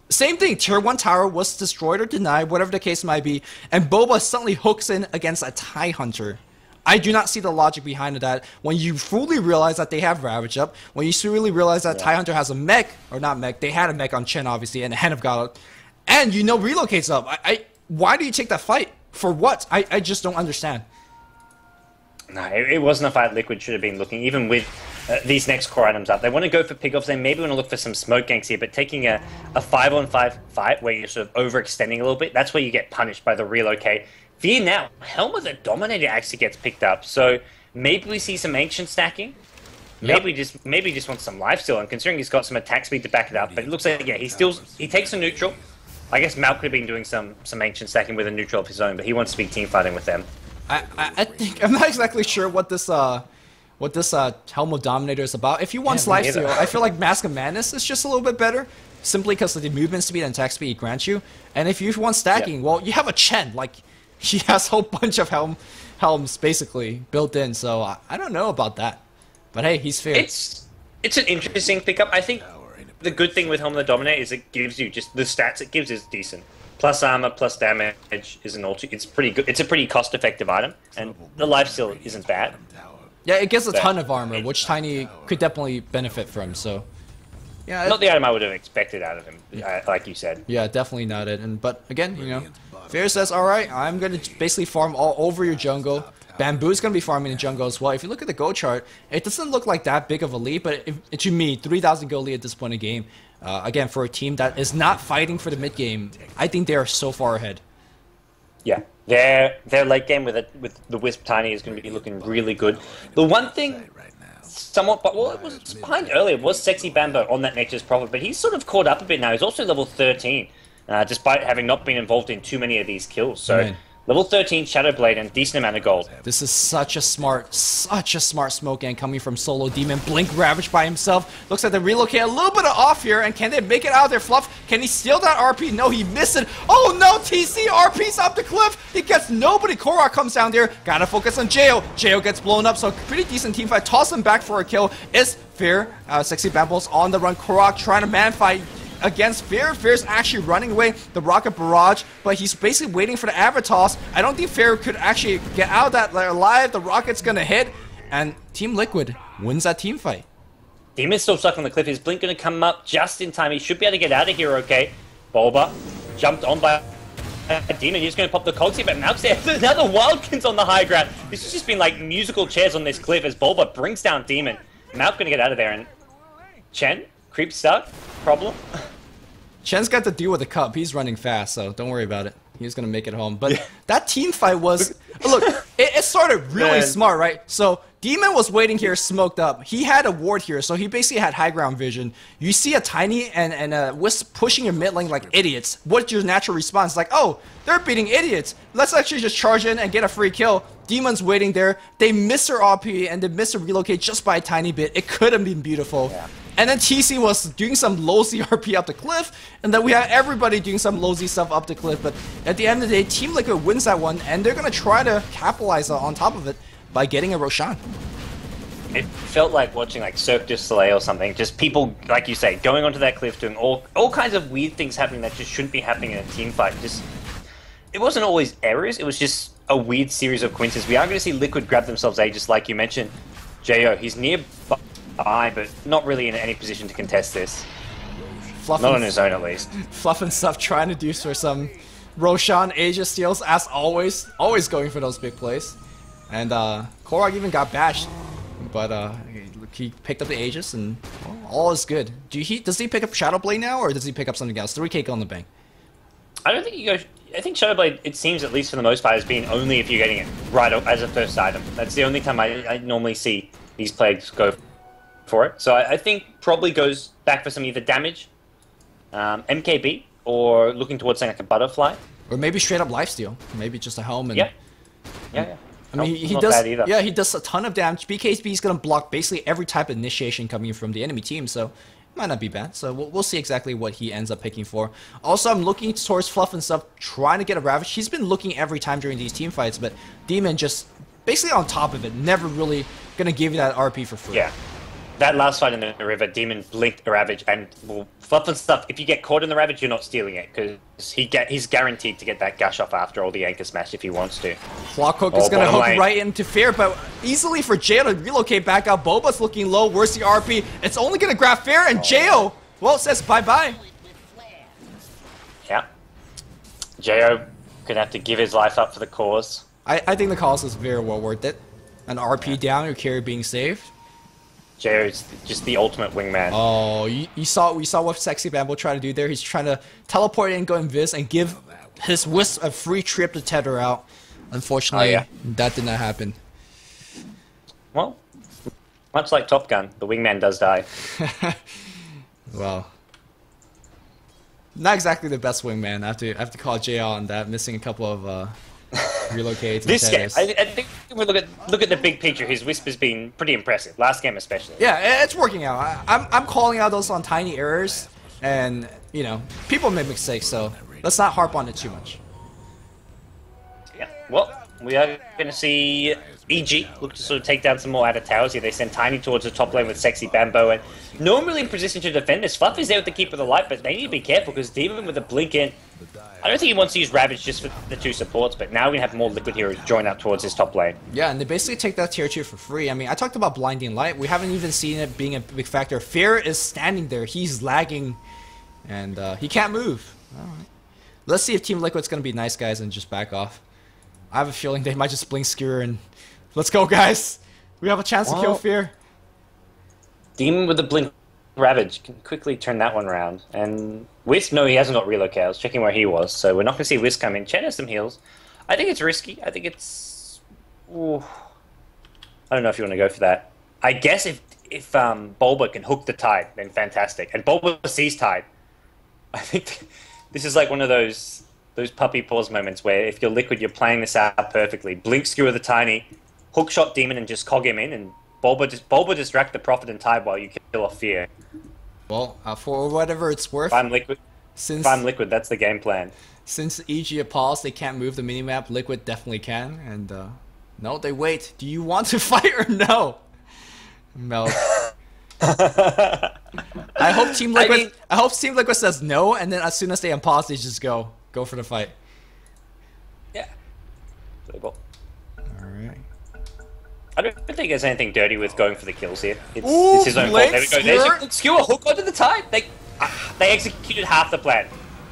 Same thing, tier 1 tower was destroyed or denied, whatever the case might be, and Boba suddenly hooks in against a TIE Hunter. I do not see the logic behind that. When you fully realize that they have Ravage up, when you fully realize that TIE Hunter has a mech, or not mech, they had a mech on Chen obviously, and a Hand of God, and you know Relocate's up. Why do you take that fight? For what? I just don't understand. No, it wasn't a fight Liquid should have been looking, even with these next core items up. They want to go for pickoffs, they maybe want to look for some smoke ganks here, but taking a 5-on-5 fight where you're sort of overextending a little bit, that's where you get punished by the Relocate. Fear now, Helm of the Dominator actually gets picked up, so maybe we see some Ancient stacking. Maybe just wants some lifesteal, and considering he's got some attack speed to back it up, but it looks like, yeah, he takes a neutral. I guess Mal could have been doing some Ancient stacking with a neutral of his own, but he wants to be team fighting with them. I think I'm not exactly sure what this Helm of Dominator is about. If he wants lifesteal, I feel like Mask of Madness is just a little bit better, simply because of the movement speed and attack speed he grants you. And if you want stacking, well, you have a Chen, like he has a whole bunch of helms basically built in. So I don't know about that, but hey, he's fair. It's an interesting pickup. I think the good thing with Helm of the Dominator is it gives you just the stats it gives is decent. Plus armor, plus damage is an ulti. It's pretty good. It's a pretty cost-effective item, and the lifesteal isn't bad. Yeah, it gets a ton of armor, which Tiny could definitely benefit from. So, yeah, not the item I would have expected out of him, like you said. Yeah, definitely not it. But again, you know, Fair says, all right, I'm gonna basically farm all over your jungle. Bamboo's gonna be farming the jungle as well. If you look at the go chart, it doesn't look like that big of a lead, but to me, 3,000 go lead at this point in the game. Again, for a team that is not fighting for the mid game, I think they are so far ahead. Yeah, their late game with the Wisp Tiny is going to be looking really good. The one thing, somewhat, but well, it was behind earlier was Sexy Bambo on that Nature's Prophet, but he's sort of caught up a bit now. He's also level 13, despite having not been involved in too many of these kills. So. Man. Level 13 Shadow Blade and decent amount of gold. This is such a smart smoke gang coming from Solo Demon. Blink Ravage by himself. Looks like they relocate a little bit of off here, and can they make it out of their fluff? Can he steal that RP? No, he missed it. Oh no, TC RP's up the cliff. He gets nobody. Korok comes down there. Gotta focus on Jayo. Jayo gets blown up, so pretty decent team fight. Toss him back for a kill. It's Fair. Sexy Bamble's on the run. Korok trying to man fight against Fair. Fair's actually running away the Rocket Barrage, but he's basically waiting for the Avatos. I don't think Fair could actually get out of that alive. The Rocket's gonna hit, and Team Liquid wins that team fight. Demon's still stuck on the cliff. His Blink gonna come up just in time. He should be able to get out of here, okay? Bulba jumped on by a Demon. He's gonna pop the cogs here, but Malk's there. Now the Wildkins on the high ground. This has just been like musical chairs on this cliff as Bulba brings down Demon. Malk's gonna get out of there, and Chen, creep stuck, problem. Chen's got to deal with the cup. He's running fast, so don't worry about it. He's gonna make it home. But that team fight was look. It started really smart, right? So Demon was waiting here, smoked up. He had a ward here, so he basically had high ground vision. You see a Tiny and a Wisp pushing your mid lane like idiots. What's your natural response? Like, oh, they're beating idiots. Let's actually just charge in and get a free kill. Demon's waiting there. They miss their RP and they miss a relocate just by a tiny bit. It could have been beautiful. Yeah. And then TC was doing some low-Z RP up the cliff, and then we had everybody doing some low-Z stuff up the cliff. But at the end of the day, Team Liquid wins that one, and they're going to try to capitalize on top of it by getting a Roshan. It felt like watching like Cirque du Soleil or something. Just people, like you say, going onto that cliff, doing all kinds of weird things happening that just shouldn't be happening in a team fight. Just, it wasn't always errors, it was just a weird series of coincidences. We are going to see Liquid grab themselves Aegis, like you mentioned. Jo, he's nearby, but not really in any position to contest this. Not on his own, at least. Fluff and Stuff trying to do for some Roshan Aegis steals, as always. Always going for those big plays. And Korok even got bashed, but he picked up the Aegis, and well, all is good. Does he pick up Shadow Blade now, or does he pick up something else? 3k on the bank. I don't think he goes. I think Shadow Blade, it seems, at least for the most part, has been only if you're getting it right as a first item. That's the only time I normally see these plagues go for it. So I think probably goes back for some either damage, MKB, or looking towards something like a butterfly. Or maybe straight up lifesteal. Maybe just a helmet. Yeah. I mean, he not does. bad either. Yeah, he does a ton of damage. BKB is gonna block basically every type of initiation coming from the enemy team, so it might not be bad. So we'll see exactly what he ends up picking for. Also, I'm looking towards Fluff and stuff, trying to get a Ravage. He's been looking every time during these team fights, but Demon just basically on top of it, never really gonna give you that RP for free. Yeah. That last fight in the river, Demon blinked a Ravage, and well, Fluff and stuff, if you get caught in the Ravage, you're not stealing it, because he's guaranteed to get that gush off after all the Anchor Smash if he wants to. Clock Hook is going to hook right into Fear, but easily for Jail to relocate back out. Boba's looking low. Where's the RP? It's only going to grab Fear, and Jail, well, says bye-bye. Yeah. Jo could have to give his life up for the cause. I think the cost is very well worth it. An RP down, your carry being saved. Jo's just the ultimate wingman. Oh, we saw what Sexy Bambo tried to do there. He's trying to teleport in, go invis, and give his Wisp a free trip to tether out. Unfortunately, that did not happen. Well, much like Top Gun, the wingman does die. Well, not exactly the best wingman. I have to call JL on that, missing a couple of relocates. This game, I think if we look at the big picture, his Wisp has been pretty impressive. Last game especially. Yeah, it's working out. I'm calling out those on tiny errors, and you know, people make mistakes, so let's not harp on it too much. Yeah. Well, we are going to see EG look to sort of take down some more out of towers here. They send Tiny towards the top lane with Sexy Bambo, and no one really in position to defend this. Fluff is there with the Keep of the Light, but they need to be careful because Demon with a blink in. I don't think he wants to use Ravage just for the two supports, but now we have more Liquid heroes join up towards his top lane. Yeah, and they basically take that tier 2 for free. I mean, I talked about Blinding Light. We haven't even seen it being a big factor. Fear is standing there. He's lagging, and he can't move. All right. Let's see if Team Liquid's going to be nice guys and just back off. I have a feeling they might just blink Skewer and let's go, guys. We have a chance to kill Fear. Demon with the blink Ravage can quickly turn that one around. And Wisp, no, he hasn't got relocate. I was checking where he was, so we're not going to see Wisp come in. Chen has some heals. I think it's risky. I think it's... Ooh. I don't know if you want to go for that. I guess if Bulba can hook the Tide, then fantastic. And Bulba sees Tide. I think this is like one of those puppy paws moments where if you're Liquid, you're playing this out perfectly. Blink Skewer the Tiny, hook shot Demon and just cog him in, and Bulba distract the Prophet and Tide while you kill off Fear. Well, for whatever it's worth, if I'm Liquid, that's the game plan. Since EG paused, they can't move the minimap. Liquid definitely can, and no, they wait. Do you want to fight or no? No. I hope Team Liquid. I hope Team Liquid says no, and then as soon as they unpause, they just go for the fight. Yeah. All right. I don't think there's anything dirty with going for the kills here. It's his own fault. There we go. There's your Skewer hook onto the Tide. They executed half the plan.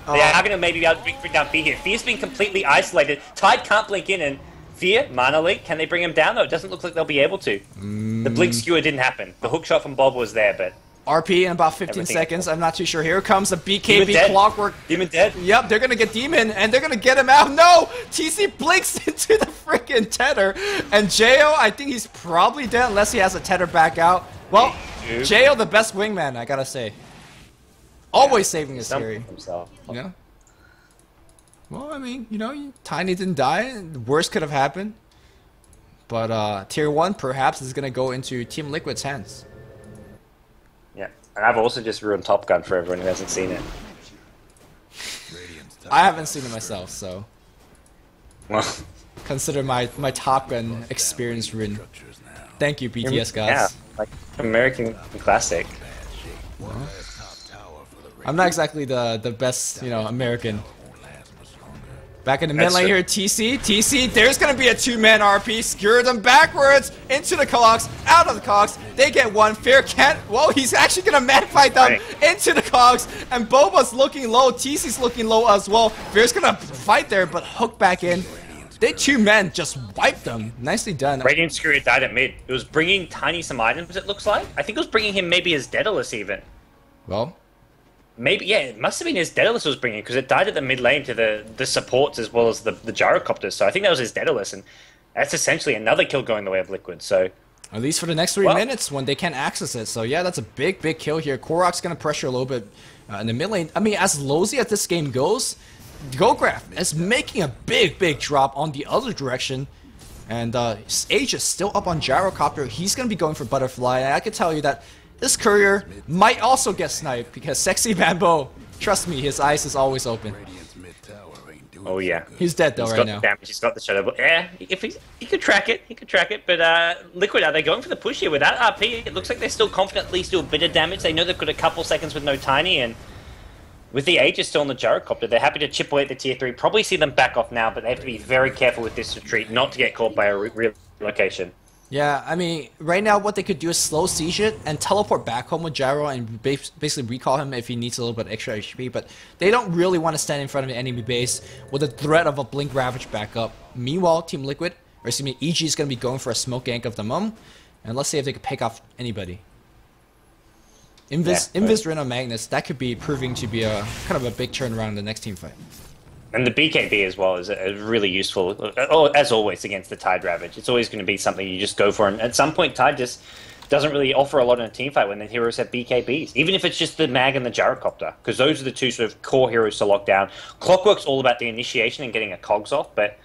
They are going to maybe be able to bring down Fear here. Fear's been completely isolated. Tide can't blink in, and Fear, Mana Leak, can they bring him down though? It doesn't look like they'll be able to. The blink Skewer didn't happen. The hook shot from Bob was there, but... RP in about 15 seconds. I'm not too sure. Here comes the BKB Clockwork. Demon dead? Yep, they're going to get Demon, and they're going to get him out. No! TC blinks into the freaking tether. And Jo, I think he's probably dead unless he has a tether back out. Well, Jo, the best wingman, I gotta say. Always saving his carry. Yeah. Well, I mean, you know, Tiny didn't die. Worst could have happened. But Tier 1 perhaps is going to go into Team Liquid's hands. Yeah, and I've also just ruined Top Gun for everyone who hasn't seen it. I haven't seen it myself, so... Well, consider my Top Gun experience ruined. Thank you, BTS guys. Yeah, like American classic. Well, I'm not exactly the best, you know, American. Back in the mid lane here, TC, there's gonna be a two-man RP, skewer them backwards, into the cogs, out of the cogs, they get one, Fear can't, whoa, he's actually gonna man fight them into the cogs, and Boba's looking low, TC's looking low as well, Fear's gonna fight there, but hook back in, they two men just wiped them, nicely done. Radiant Skewer died at mid, it was bringing Tiny some items it looks like, I think it was bringing him maybe his Daedalus even. Well, Maybe, yeah, it must have been his Daedalus was bringing, because it died at the mid lane to the supports as well as the gyrocopters. So I think that was his Daedalus, and that's essentially another kill going the way of Liquid. So at least for the next 3 minutes when they can't access it. So yeah, that's a big kill here. Korok's gonna pressure a little bit in the mid lane. I mean, as lowsy as this game goes, Gograph is making a big drop on the other direction. And Age is still up on Gyrocopter. He's going to be going for Butterfly. And I can tell you that this courier might also get sniped because Sexy Bambo, trust me, his eyes is always open. Oh yeah, he's dead though right now. He's got the damage. He's got the shadow. But yeah, if he could track it, he could track it. But Liquid, are they going for the push here without RP? It looks like they're still confident at least do a bit of damage. They know they've got a couple seconds with no Tiny, and with the Aegis still on the Gyrocopter, they're happy to chip away at the tier 3. Probably see them back off now, but they have to be very careful with this retreat, not to get caught by a relocation. Yeah, I mean, right now what they could do is slow siege it and teleport back home with Gyro and basically recall him if he needs a little bit extra HP, but they don't really want to stand in front of the enemy base with the threat of a Blink Ravage backup. Meanwhile, Team Liquid, or excuse me, EG is going to be going for a smoke gank of the mum, and let's see if they can pick off anybody. Invis Reno Magnus, that could be proving to be a kind of a big turnaround in the next team fight. And the BKB as well is really useful, as always, against the Tide Ravage. It's always going to be something you just go for, and at some point Tide just doesn't really offer a lot in a team fight when the heroes have BKBs, even if it's just the Mag and the Gyrocopter, because those are the two sort of core heroes to lock down. Clockwork's all about the initiation and getting a cogs off, but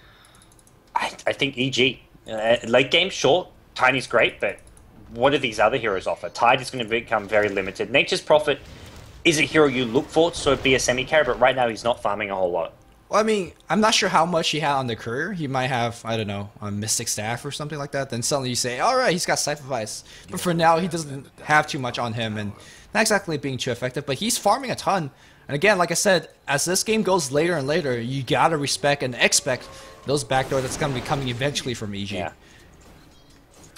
I think EG, late game, sure, Tiny's great, but what do these other heroes offer? Tide is going to become very limited. Nature's Prophet is a hero you look for to sort of be a semi-carry, but right now he's not farming a whole lot. Well, I mean, I'm not sure how much he had on the courier. He might have, I don't know, a Mystic Staff or something like that. Then suddenly you say, alright, he's got Scythe of Ice. But for now, he doesn't have too much on him and not exactly being too effective. But he's farming a ton. And again, like I said, as this game goes later and later, you gotta respect and expect those backdoors that's gonna be coming eventually from EG. Yeah.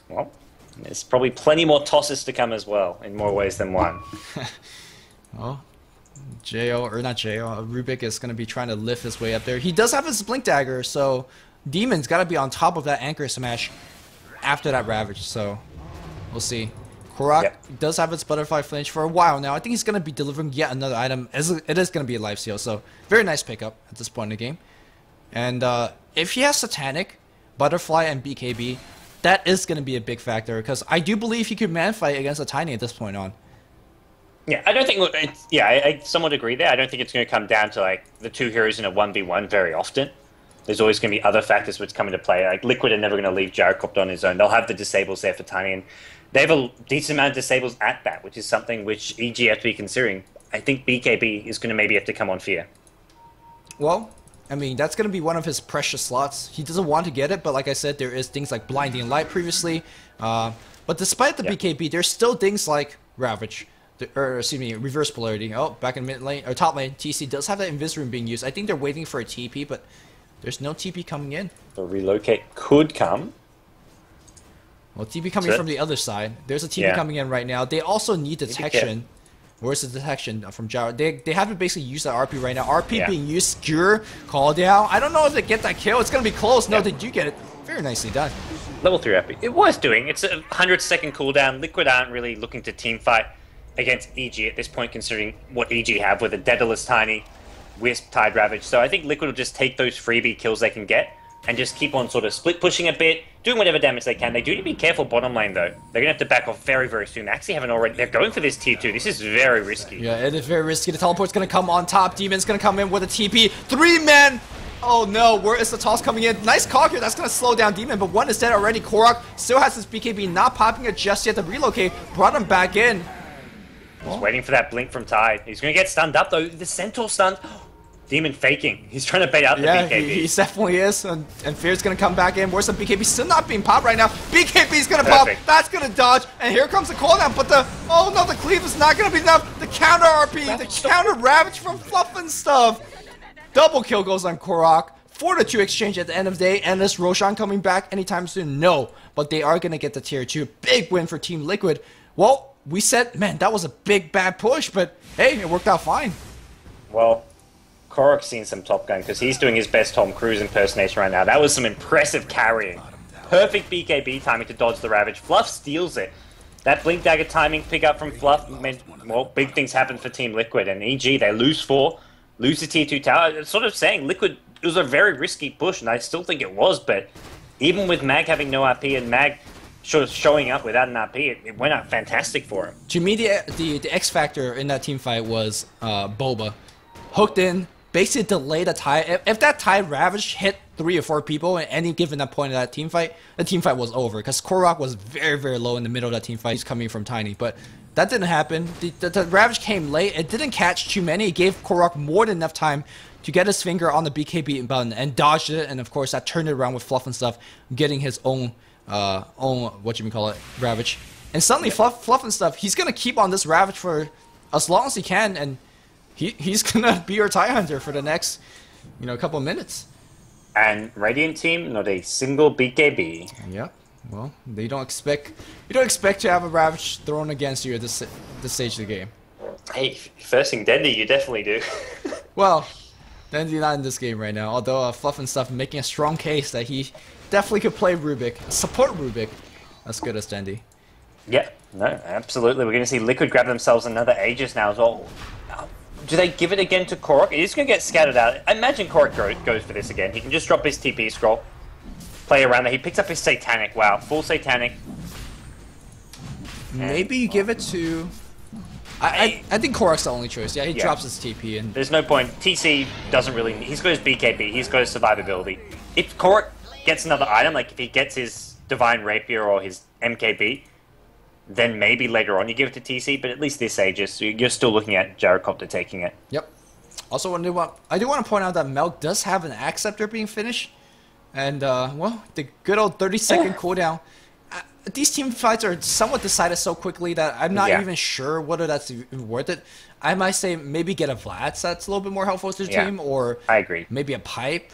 Well, there's probably plenty more tosses to come as well, in more ways than one. Well, Rubik is going to be trying to lift his way up there. He does have his Blink Dagger, so Demon's got to be on top of that Anchor Smash after that Ravage, so we'll see. Korok does have its Butterfly Flinch for a while now. I think he's going to be delivering yet another item. It is going to be a life steal, so very nice pickup at this point in the game. And if he has Satanic, Butterfly, and BKB, that is going to be a big factor, because I do believe he could man fight against a Tiny at this point on. Yeah, I don't think I somewhat agree there. I don't think it's going to come down to like the two heroes in a 1v1 very often. There's always going to be other factors which come into play. Like Liquid are never going to leave Gyrocopter on his own. They'll have the disables there for Tiny, and they have a decent amount of disables at that, which is something which EG have to be considering. I think BKB is going to maybe have to come on Fear. Well, I mean, that's going to be one of his precious slots. He doesn't want to get it, but like I said, there is things like Blinding Light previously. But despite the BKB, there's still things like Ravage. Or excuse me, Reverse Polarity. Oh, back in mid lane or top lane, TC does have that Invis Rune being used. I think they're waiting for a TP, but there's no TP coming in. The relocate could come. Well, TP coming from the other side. There's a TP coming in right now. They also need detection. Where's the detection from Gyro? They have to basically use that RP right now. RP being used, Skewer, call down. I don't know if they get that kill. It's gonna be close. No, they do get it. Very nicely done. Level 3 RP. It was doing. It's a 100-second cooldown. Liquid aren't really looking to team fight against EG at this point, considering what EG have with a Daedalus Tiny, Wisp, Tide Ravage. So I think Liquid will just take those freebie kills they can get and just keep on sort of split pushing a bit, doing whatever damage they can. They do need to be careful bottom lane though. They're gonna have to back off very, very soon. They actually haven't already. They're going for this tier 2. This is very risky. Yeah, it is very risky. The teleport's gonna come on top. Demon's gonna come in with a TP. 3 men. Oh no, where is the toss coming in? Nice call here. That's gonna slow down Demon, but one is dead already. Korok still has his BKB, not popping it just yet. The relocate brought him back in. He's waiting for that blink from Tide. He's going to get stunned up, though. The Centaur stunned. Demon faking. He's trying to bait out the BKB. Yeah, he definitely is. And Fear's going to come back in. Where's the BKB? Still not being popped right now. BKB's going to pop. That's going to dodge. And here comes the cooldown. But oh no, the cleave is not going to be enough. The counter RP, the counter Ravage from Fluff and stuff. Double kill goes on Korok. 4-2 exchange at the end of the day. And is Roshan coming back anytime soon? No. But they are going to get the tier 2. Big win for Team Liquid. Well, we said, man, that was a big bad push, but hey, it worked out fine. Well, Korok's seen some Top Gun because he's doing his best Tom Cruise impersonation right now. That was some impressive carrying. Perfect BKB timing to dodge the Ravage. Fluff steals it. that Blink Dagger timing pick up from Fluff meant, well, big things happened for Team Liquid. And EG, they lose 4, lose the Tier 2 tower. It's sort of saying Liquid, it was a very risky push, and I still think it was, but even with Mag having no RP and Mag sort of showing up without an RP, it went out fantastic for him. To me, the X factor in that team fight was Boba. Hooked in, basically delayed the tide. If that tide Ravage hit 3 or 4 people at any given that point of that team fight, the team fight was over. Because Korok was very, very low in the middle of that team fight. He's coming from Tiny. But that didn't happen. The Ravage came late. It didn't catch too many. It gave Korok more than enough time to get his finger on the BKB button and dodged it. And of course, that turned it around with Fluff and stuff, getting his own Ravage. And suddenly Fluff and stuff, he's gonna keep on this Ravage for as long as he can, and he's gonna be your TIE Hunter for the next, couple of minutes. And Radiant team, not a single BKB. Yeah, well, you don't expect to have a Ravage thrown against you at this stage of the game. Hey, first thing Dendy, you definitely do. Well, Dendy not in this game right now, although Fluff and stuff making a strong case that he definitely could play Rubik, support Rubik as good as Dendy. Yeah, no, absolutely. We're going to see Liquid grab themselves another Aegis now as well. Do they give it again to Korok? It is going to get scattered out. I imagine Korok goes for this again. He can just drop his TP scroll, play around there. He picks up his Satanic. Wow, full Satanic. Maybe you give it to... I think Korok's the only choice. Yeah, he drops his TP and... There's no point. TC doesn't really... He's got his BKB. He's got his survivability. If Korok gets another item, like if he gets his Divine Rapier or his MKB, then maybe later on you give it to TC, but at least this Aegis, you're still looking at Gyrocopter taking it. Yep. Also, I do want to point out that Melk does have an Acceptor being finished, and, well, the good old 30-second cooldown. These team fights are somewhat decided so quickly that I'm not even sure whether that's even worth it. I might say maybe get a Vlad that's a little bit more helpful to the team, or I agree. Maybe a Pipe.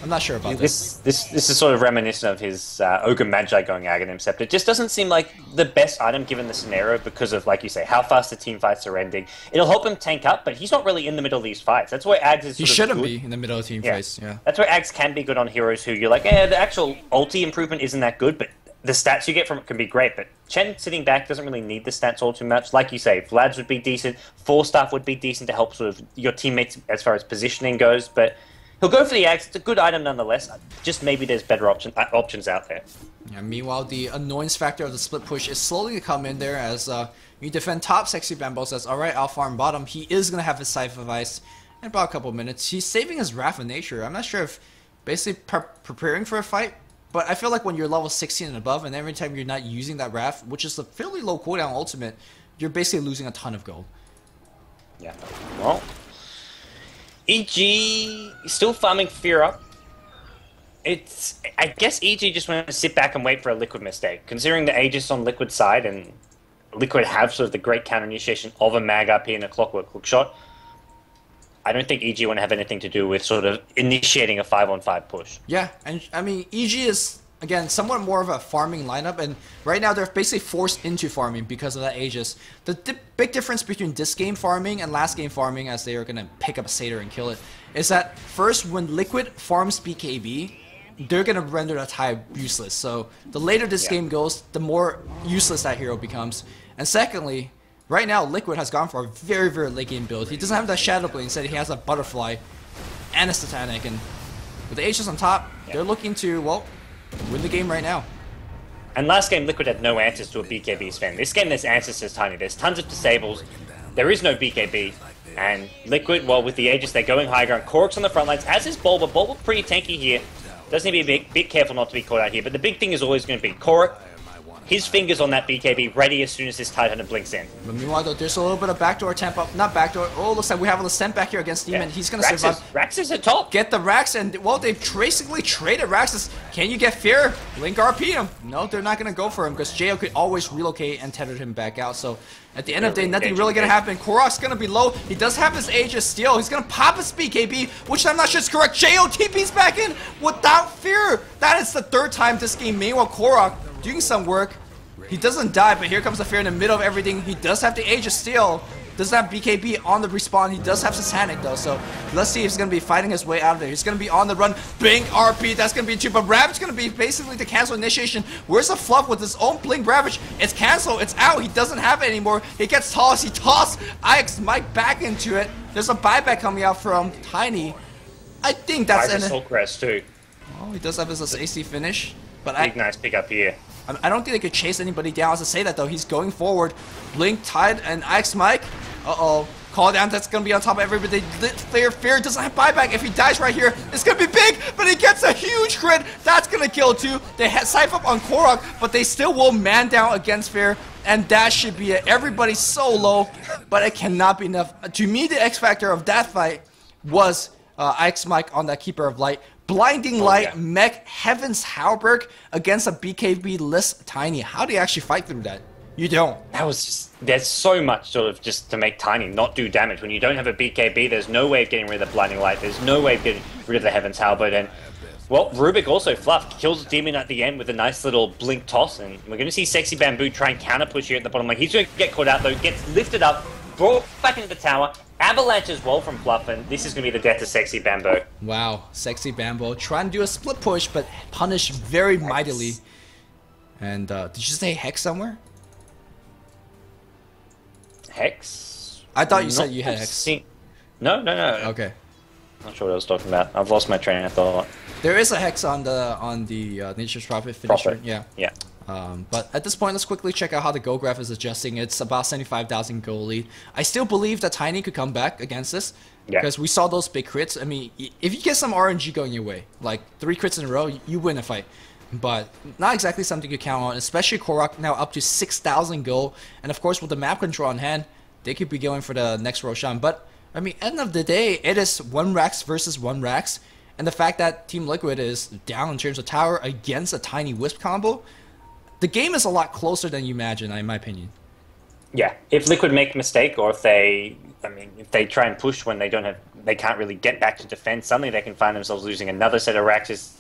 I'm not sure about this. This is sort of reminiscent of his Ogre Magi going Aghanim Scepter. It just doesn't seem like the best item given the scenario because of, like you say, how fast the team fights are ending. It'll help him tank up, but he's not really in the middle of these fights. That's why Ags is He shouldn't be in the middle of team fights, yeah. That's why Ags can be good on heroes who you're like, the actual ulti improvement isn't that good, but the stats you get from it can be great. But Chen sitting back doesn't really need the stats all too much. Like you say, Vlad's would be decent. 4-staff would be decent to help sort of your teammates as far as positioning goes, but he'll go for the Axe. It's a good item nonetheless. Just maybe there's better options out there. Yeah, meanwhile, the annoyance factor of the split push is slowly to come in there as you defend top. Sexy Bambo says, alright, I'll farm bottom. He is going to have his Scythe of Ice in about a couple minutes. He's saving his Wrath of Nature. I'm not sure if basically preparing for a fight, but I feel like when you're level 16 and above, and every time you're not using that Wrath, which is a fairly low cooldown ultimate, you're basically losing a ton of gold. Yeah, well... EG still farming Fear Up. I guess EG just want to sit back and wait for a Liquid mistake. Considering the Aegis on Liquid side and Liquid have sort of the great counter initiation of a Mag RP and a Clockwork Hookshot, I don't think EG want to have anything to do with sort of initiating a 5-on-5 push. Yeah, and I mean, EG is, again, somewhat more of a farming lineup, and right now they're basically forced into farming because of that Aegis. The big difference between this game farming and last game farming, as they are going to pick up a Satyr and kill it, is that first, when Liquid farms BKB, they're going to render that TIE useless. So the later this game goes, the more useless that hero becomes. And secondly, right now Liquid has gone for a very, very late game build. He doesn't have that Shadow Blade, instead he has a Butterfly and a Satanic, and with the Aegis on top, they're looking to, well, win the game right now. And last game, Liquid had no answers to a BKB spam. This game, there's answers to Tiny. There's tons of disables. There is no BKB. And Liquid, well, with the Aegis, they're going high ground. Korok's on the front lines, as is Bulba. Bulba pretty tanky here. Does need to be a bit careful not to be caught out here. But the big thing is always going to be Korok. His fingers on that BKB ready as soon as his Tidehunter blinks in. But meanwhile, though, there's a little bit of backdoor temp up. Not backdoor. Oh, looks like we have a Lissent back here against Demon. He's going to survive. Rax is at top. Get the Rax, and, well, they've basically traded Raxus. Can you get Fear? Link RP him. No, they're not going to go for him because Jo could always relocate and tether him back out. So at the end of the day, nothing really going to happen. Korok's going to be low. He does have his Aegis Steel. He's going to pop his BKB, which I'm not sure is correct. Jo TP's back in without Fear. That is the third time this game. Meanwhile, Korok doing some work. He doesn't die, but here comes the Fear in the middle of everything. He does have the Aegis Steel. Doesn't have BKB on the respawn. He does have Satanic though, so let's see if he's going to be fighting his way out of there. He's going to be on the run. Blink RP, that's going to be 2, but Ravage going to be basically the cancel initiation. Where's the Fluff with his own Blink Ravage? It's cancel, it's out. He doesn't have it anymore. He gets tossed. He tossed IX Mike back into it. There's a buyback coming out from Tiny. I think that's an Assault Crest too. Oh, he does have his AC finish, but Big nice pick up here. I don't think they could chase anybody down. As I say that though, he's going forward. Blink, Tide, and IX Mike. Uh-oh. Call down, that's going to be on top of everybody. Fear doesn't have buyback. If he dies right here, it's going to be big, but he gets a huge crit. That's going to kill too. They had Scythe up on Korok, but they still will man down against Fear, and that should be it. Everybody's so low, but it cannot be enough. To me, the X factor of that fight was IX Mike on that Keeper of Light. Blinding Light, Mech, Heaven's Halberg against a BKB-less Tiny. How do you actually fight through that? You don't. That was just, there's so much sort of just to make Tiny not do damage. When you don't have a BKB, there's no way of getting rid of the Blinding Light. There's no way of getting rid of the Heaven's Halberd. And, well, Rubik also fluffed. Kills Demon at the end with a nice little blink toss. And we're going to see Sexy Bamboo try and counter push here at the bottom lane. He's going to get caught out, though. Gets lifted up, brought back into the tower. Avalanche as well from Fluff, and this is going to be the death of Sexy Bamboo. Wow, Sexy Bamboo trying to do a split push, but punished very mightily. And did you say Hex somewhere? Hex? I thought you said you had Hex. No. Okay. Not sure what I was talking about. I've lost my train of thought. There is a Hex on the Nature's Prophet finisher. Yeah. Yeah. But at this point, let's quickly check out how the goal graph is adjusting. It's about 75,000 goal lead. I still believe that Tiny could come back against this. Yeah. Because we saw those big crits. I mean, if you get some RNG going your way, like 3 crits in a row, you win a fight. But not exactly something you count on, especially Korok now up to 6,000 gold. And of course, with the map control on hand, they could be going for the next Roshan. But, I mean, end of the day, it is 1 Rax versus 1 Rax. And the fact that Team Liquid is down in terms of tower against a Tiny Wisp combo, the game is a lot closer than you imagine, in my opinion. Yeah, if Liquid make a mistake, or if they try and push when they can't really get back to defend, suddenly they can find themselves losing another set of Raxes,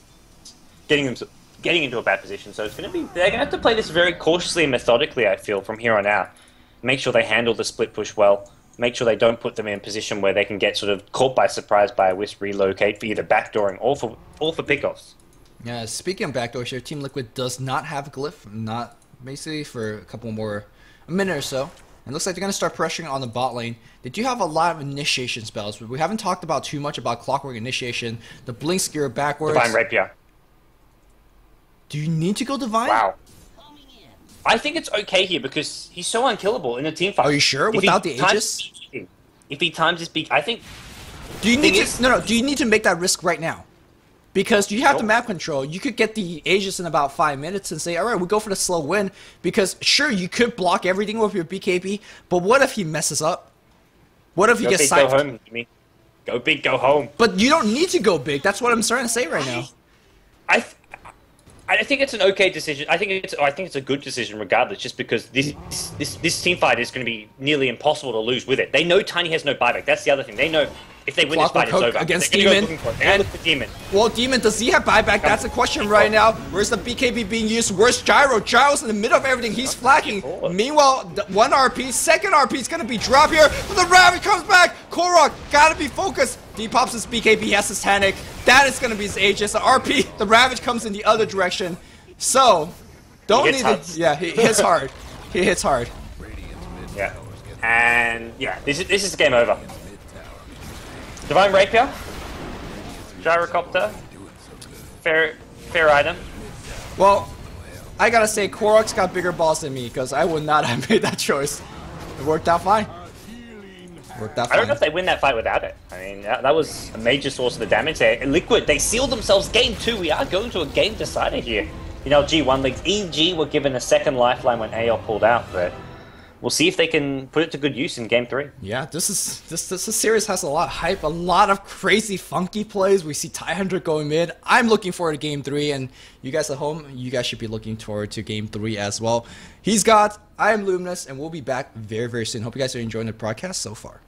getting into a bad position. So they're gonna have to play this very cautiously and methodically, I feel, from here on out. Make sure they handle the split push well. Make sure they don't put them in a position where they can get sort of caught by surprise by a Wisp relocate for either backdooring or for pickoffs. Yeah, speaking of backdoors here, Team Liquid does not have Glyph, not basically for a minute or so. And looks like they're going to start pressuring on the bot lane. They do have a lot of initiation spells, but we haven't talked about too much about Clockwork Initiation, the Blink Skewer backwards. Divine Rapier. Do you need to go Divine? Wow. I think it's okay here because he's so unkillable in a team fight. Are you sure? Without the Aegis? If he times his beak, I think... Do you need to... do you need to make that risk right now? Because you have the map control, you could get the Aegis in about 5 minutes and say, alright, we'll go for the slow win. Because, sure, you could block everything with your BKB, but what if he messes up? What if he gets siphoned? Go home, Jimmy. Go big, go home. But you don't need to go big, that's what I'm starting to say right now. I think it's an okay decision. I think it's a good decision regardless, just because this team fight is going to be nearly impossible to lose with it. They know Tiny has no buyback. That's the other thing. They know if they win this fight, it's over. Against Demon. They're looking for Demon. Well, Demon, does he have buyback? That's the question right now. Where's the BKB being used? Where's Gyro? Gyro's in the middle of everything. He's flagging. Meanwhile, 1 RP, second RP is going to be dropped here. But the Ravage comes back. Korok, gotta be focused. Depops his BKB, he has his Tanic. That is going to be his Aegis. The RP, the Ravage comes in the other direction. So, don't need to... Yeah, he hits hard. He hits hard. Yeah. And, yeah, this is game over. Divine Rapier. Gyrocopter. Fair item. Well, I gotta say, Korok's got bigger balls than me, because I would not have made that choice. It worked out fine. I don't know if they win that fight without it. I mean, that was a major source of the damage there. Liquid, they sealed themselves game 2. We are going to a game decider here. You know, G1 leagues. EG were given a second lifeline when AL pulled out, but we'll see if they can put it to good use in game 3. Yeah, this series has a lot of hype, a lot of crazy funky plays. We see Ty100 going mid. I'm looking forward to game 3, and you guys at home, you guys should be looking forward to game 3 as well. I am Luminous, and we'll be back very, very soon. Hope you guys are enjoying the broadcast so far.